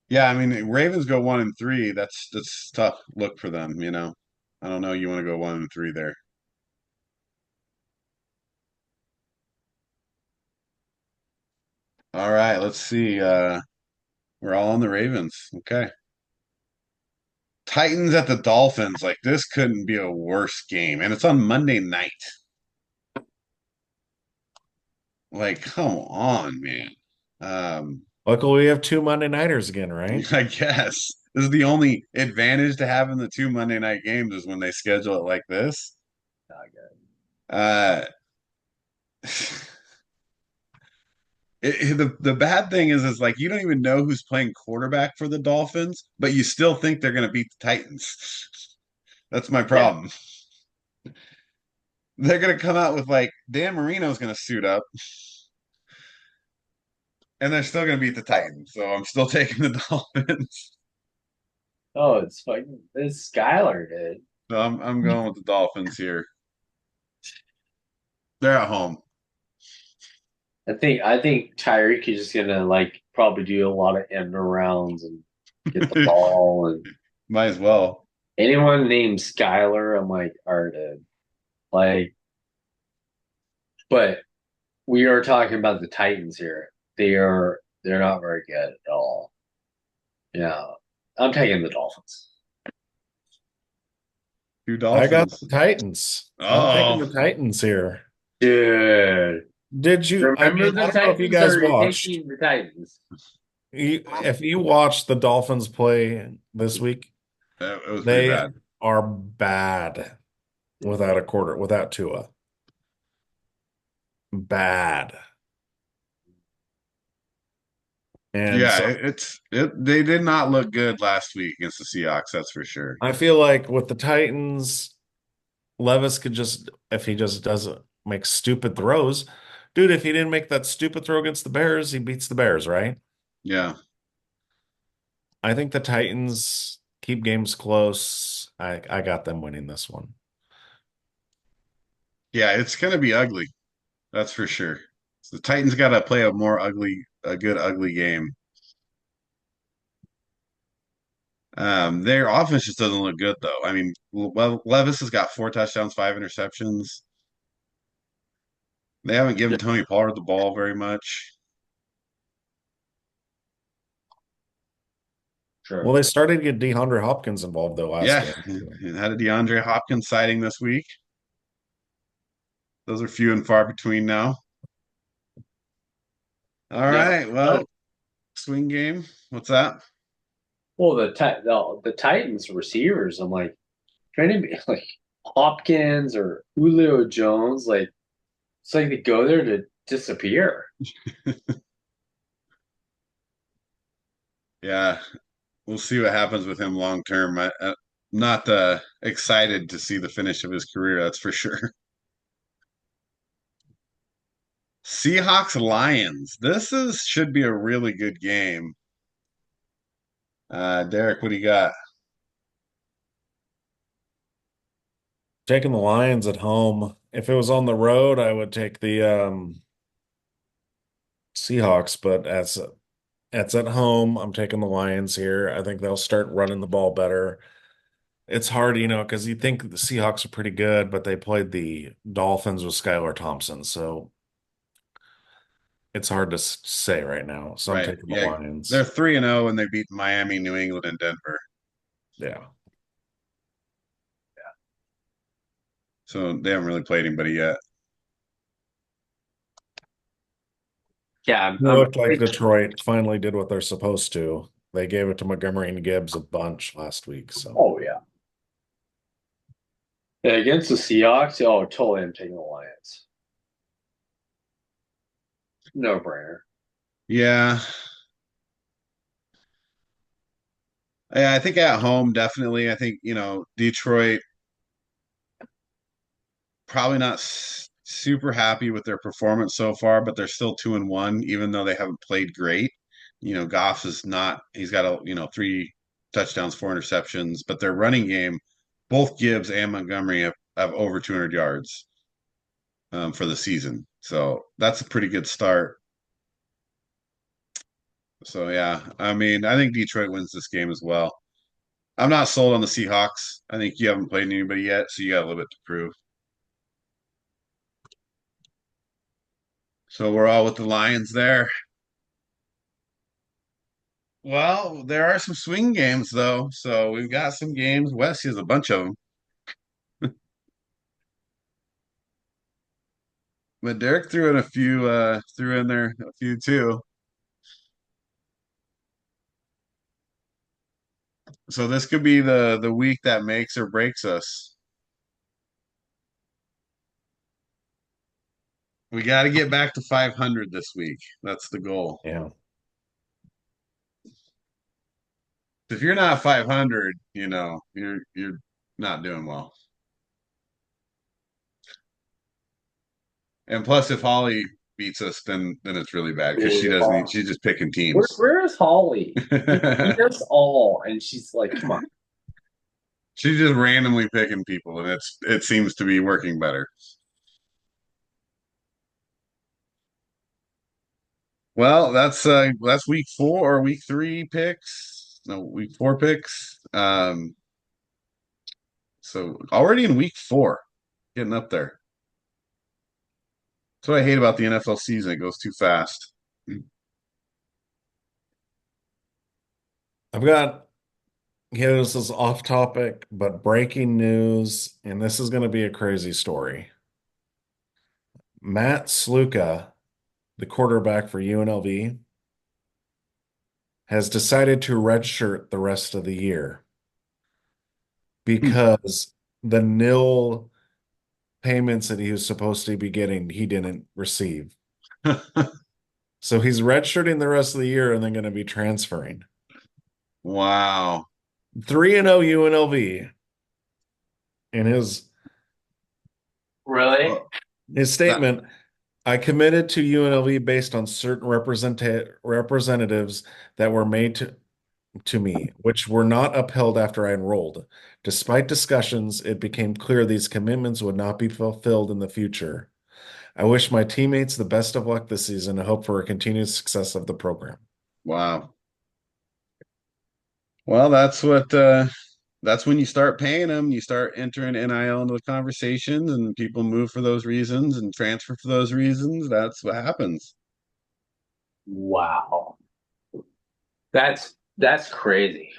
Yeah, I mean, Ravens go 1-3. That's tough look for them, you know. I don't know. You want to go 1-3 there. All right, let's see. We're all on the Ravens. Okay. Titans at the Dolphins. Like this couldn't be a worse game. And it's on Monday night. Like, come on, man. Um, Luckily, we have two Monday Nighters again, right? I guess this is the only advantage to having the two Monday night games is when they schedule it like this. Not good. Uh, the bad thing is like you don't even know who's playing quarterback for the Dolphins, but you still think they're going to beat the Titans. That's my Yeah. problem. They're going to come out with like Dan Marino's going to suit up, and they're still going to beat the Titans. So I'm still taking the Dolphins. Oh, it's fucking this Skylar did. So I'm going with the Dolphins here. They're at home. I think Tyreek is just gonna like probably do a lot of end arounds and get the ball and Might as well. anyone named Skylar, I'm like, all right, dude. Like, but we are talking about the Titans here. They're not very good at all. Yeah. I'm taking the Dolphins. Two I got Dolphins. the Titans. I'm taking Oh, the Titans here. Dude. Did you? I Remember mean, I the don't know if you Titans or guys are you watched. taking the Titans? If you watched the Dolphins play this week, it was pretty they bad. are bad without Tua. Bad. And Yeah, so they did not look good last week against the Seahawks, that's for sure. I feel like with the Titans, Levis could just, if he just doesn't make stupid throws, dude, if he didn't make that stupid throw against the Bears, he beats the Bears, right? Yeah. I think the Titans keep games close. I got them winning this one. Yeah, it's gonna be ugly. That's for sure. So the Titans gotta play a good ugly game. Their offense just doesn't look good though. I mean, Levis has got 4 touchdowns, 5 interceptions. They haven't given Tony Pollard the ball very much. Well, Sure. they started to get DeAndre Hopkins involved though last Yeah, game. and had a DeAndre Hopkins sighting this week. Those are few and far between now. All Yeah. right, well, Oh, swing game. What's that? well, the Titans receivers, I'm like trying to be like Hopkins or Julio Jones, like it's like they go there to disappear. Yeah, we'll see what happens with him long term. I'm not excited to see the finish of his career, that's for sure. Seahawks Lions. This is should be a really good game. Derek, what do you got? Taking the Lions at home. If it was on the road, I would take the Seahawks, but as it's at home, I'm taking the Lions here. I think they'll start running the ball better. It's hard, because you think the Seahawks are pretty good, but they played the Dolphins with Skylar Thompson, so it's hard to say right now. So I'm Right. taking the Yeah, they're Lions. 3-0 and they beat Miami, New England, and Denver. Yeah. So they haven't really played anybody yet. Yeah, It I'm looked like Detroit finally did what they're supposed to. They gave it to Montgomery and Gibbs a bunch last week. So oh yeah. Yeah, against the Seahawks, oh, totally I'm taking the Lions. No brainer. Yeah. Yeah, I think at home, definitely. I think, Detroit probably not super happy with their performance so far, but they're still 2-1, even though they haven't played great. Goff is not, he's got three touchdowns, four interceptions, but their running game, both Gibbs and Montgomery have over 200 yards for the season. So that's a pretty good start. So yeah, I mean, I think Detroit wins this game as well. I'm not sold on the Seahawks. I think you haven't played anybody yet, so you got a little bit to prove. So we're all with the Lions there. Well, there are some swing games though. So we've got some games. Wes has a bunch of them. But Derek threw in there a few too. So this could be the week that makes or breaks us. We got to get back to 500 this week. That's the goal. Yeah. If you're not 500, you're not doing well. And plus, if Holly beats us, then it's really bad because she doesn't. She's just picking teams. Where is Holly? Beat us all, and she's like, "Come on." She's just randomly picking people, and it seems to be working better. Well, that's week 4 or week 3 picks. No, week 4 picks. So already in week 4, getting up there. That's what I hate about the NFL season. It goes too fast. I've got, this is off topic, but breaking news, and this is going to be a crazy story. Matt Sluka, the quarterback for UNLV, has decided to redshirt the rest of the year because the nil payments that he was supposed to be getting, he didn't receive. So he's redshirting the rest of the year and then going to be transferring. Wow. 3-0 UNLV. In his Really? statement, I committed to UNLV based on certain representatives that were made to me, which were not upheld after I enrolled. Despite discussions, it became clear these commitments would not be fulfilled in the future. I wish my teammates the best of luck this season and hope for a continued success of the program. Wow. Well, that's when you start paying them. You start entering NIL into the conversations, and people move for those reasons and transfer for those reasons. That's what happens. Wow. That's crazy.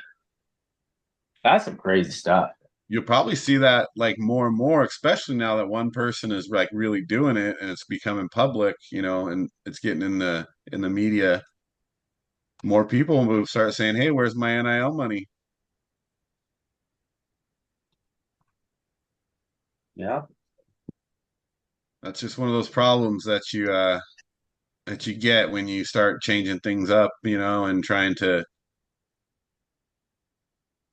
That's some crazy stuff. You'll probably see that like more and more, especially now that one person is like really doing it and it's becoming public, and it's getting in the media. More people will start saying, "Hey, where's my NIL money?" Yeah. That's just one of those problems that you get when you start changing things up, and trying to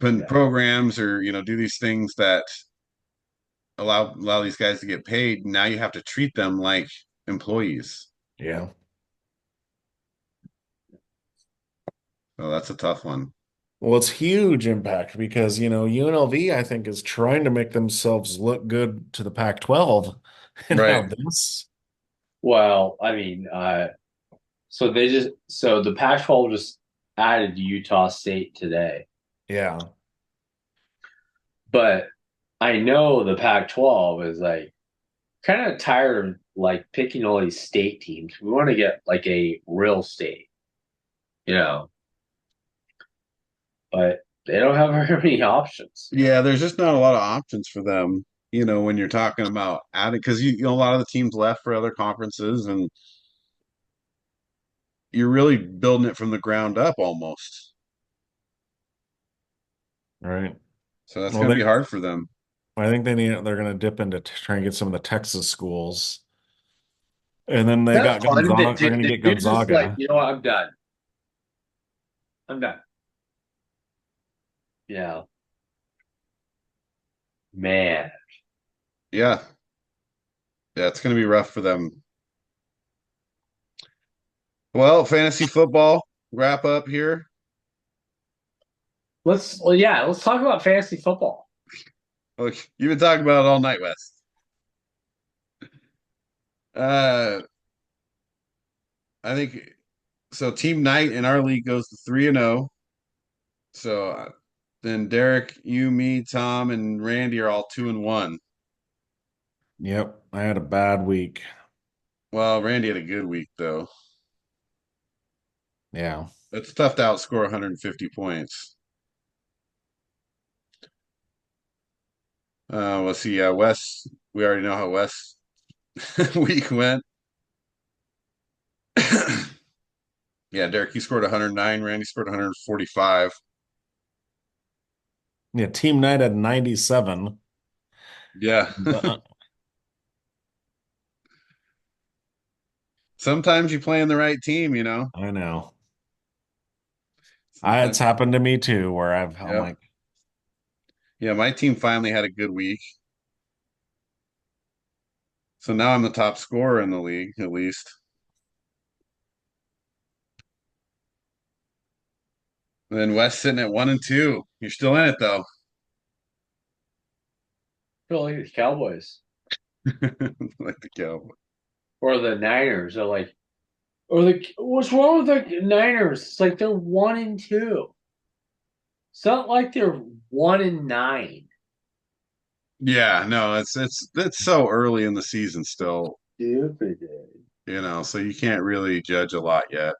put in Yeah. programs or do these things that allow these guys to get paid. Now you have to treat them like employees. Yeah. So that's a tough one. Well, it's huge impact because, UNLV, I think, is trying to make themselves look good to the Pac-12. And now Right. this. Well, I mean, so the Pac-12 just added Utah State today, Yeah. but I know the Pac-12 is like kind of tired of like picking all these state teams. We want to get like a real state, you know, but they don't have very many options. Yeah, there's just not a lot of options for them, when you're talking about adding, because a lot of the teams left for other conferences, and you're really building it from the ground up almost. Right. So that's Well, going to be hard for them. I think they're going to dip into try and get some of the Texas schools. And then they That's got fun. Gonzaga. They're going to The get dude's just like, Gonzaga. you know what? I'm done. I'm done. Yeah, man. Yeah, yeah, it's going to be rough for them. Well, fantasy football wrap up here. Let's talk about fantasy football. Look, you've been talking about it all night, Wes. Uh, I think so. Team Night in our league goes to 3-0. So then Derek, you, me, Tom, and Randy are all 2-1. Yep, I had a bad week. Well, Randy had a good week though. Yeah. It's tough to outscore 150 points. Let's see. Wes, we already know how Wes week went. Yeah, Derek, you scored 109. Randy scored 145. Yeah, Team Night had 97. Yeah. Uh, Sometimes you play in the right team, you know. I know. It's Sometimes. happened to me too, where I'm Yeah. like, Yeah, my team finally had a good week. So now I'm the top scorer in the league, at least. And then Wes sitting at 1-2. You're still in it though. Feel like the Cowboys Like the Cowboys. or the Niners are like, or the what's wrong with the Niners? It's like they're 1-2. It's not like they're 1-9. Yeah, no, it's so early in the season still, Stupid. so you can't really judge a lot yet.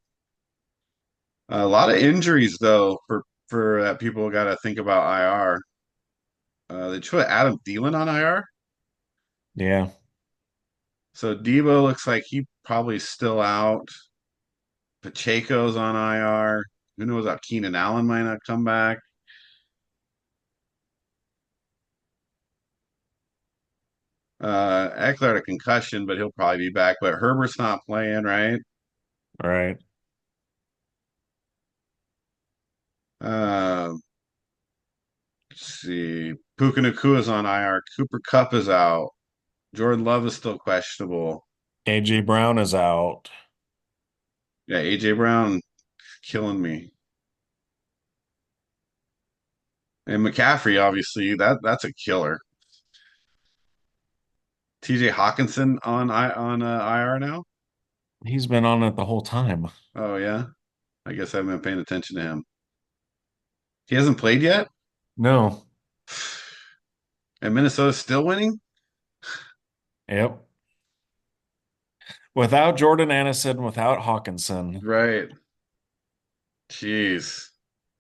A lot of injuries though for people got to think about IR. They put Adam Thielen on IR, yeah, so Debo looks like he probably still out. Pacheco's on IR. Who knows how Keenan Allen might not come back. Eckler had a concussion, but he'll probably be back. But Herbert's not playing, right? right. Uh, let's see. Puka Nakua's on IR. Cooper Kupp is out. Jordan Love is still questionable. AJ Brown is out. Yeah, AJ Brown killing me. And McCaffrey, obviously, that's a killer. TJ Hawkinson on IR now. He's been on it the whole time. Oh yeah, I guess I haven't been paying attention to him. He hasn't played yet, No. and Minnesota's still winning. Yep. Without Jordan Addison, without Hawkinson, Right. Jeez.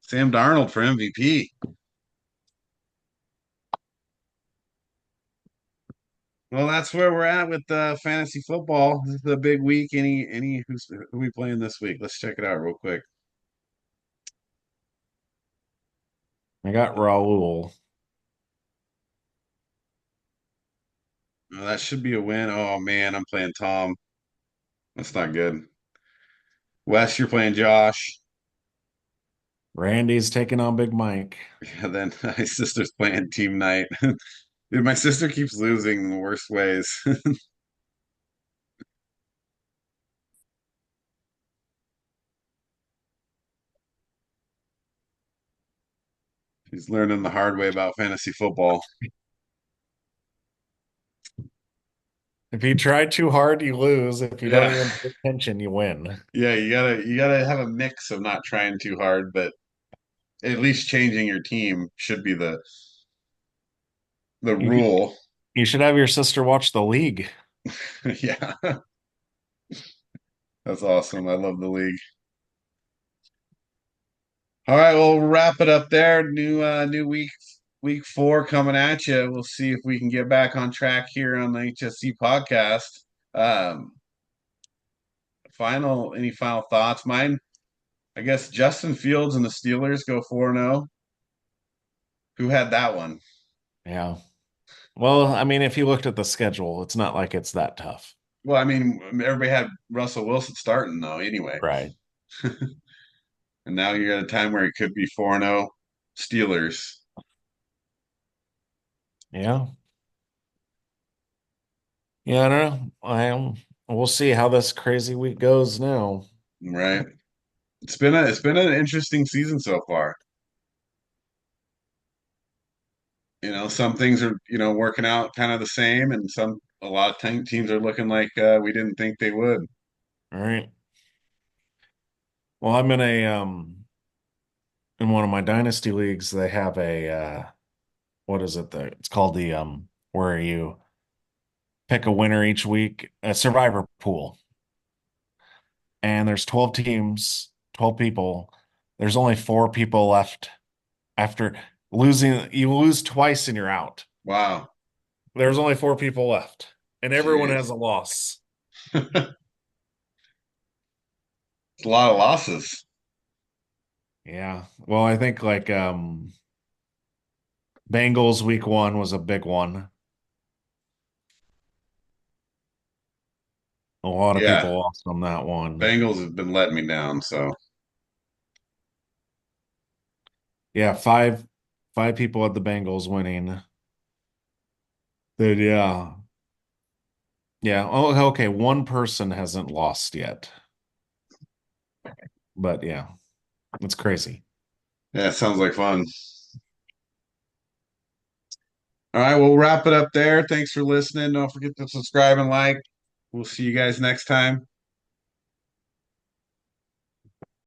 Sam Darnold for MVP. Well, that's where we're at with fantasy football. This is a big week. Who we playing this week? Let's check it out real quick. I got Raul. That should be a win. Oh man, I'm playing Tom. That's not good. Wes, you're playing Josh. Randy's taking on Big Mike. Yeah, then my sister's playing Team Night. Dude, my sister keeps losing in the worst ways. She's learning the hard way about fantasy football. If you try too hard, you lose. If you don't Yeah. even pay attention, you win. Yeah, you gotta have a mix of not trying too hard, but at least changing your team should be the You, rule. you should have your sister watch the league. Yeah, that's awesome. I love the league. All right, we'll wrap it up there. New week 4 coming at you. We'll see if we can get back on track here on the HSC podcast. Um, any final thoughts? Mine, I guess Justin Fields and the Steelers go 4-0. Who had that one? Yeah. Well, I mean, if you looked at the schedule, it's not like it's that tough. Well, I mean, everybody had Russell Wilson starting though, anyway. Right. And now you're at a time where it could be 4-0 Steelers, Yeah. Yeah, I don't know. We'll see how this crazy week goes now. right? It's been an interesting season so far. Some things are, working out kind of the same, and a lot of teams are looking like we didn't think they would. All right. Well, I'm in one of my dynasty leagues, they have a what is it? It's called the where you pick a winner each week, a survivor pool. And there's 12 teams, 12 people. There's only four people left after losing. You lose twice and you're out. Wow. There's only four people left, and everyone has Jeez. a loss. It's a lot of losses. Yeah. Well, I think like Bengals week one was a big one. A lot of Yeah. people lost on that one. Bengals have been letting me down, so Yeah, five people had the Bengals winning. Then yeah. Yeah. Oh, okay. One person hasn't lost yet. But yeah, it's crazy. yeah, it sounds like fun. All right, we'll wrap it up there. Thanks for listening. Don't forget to subscribe and like. We'll see you guys next time.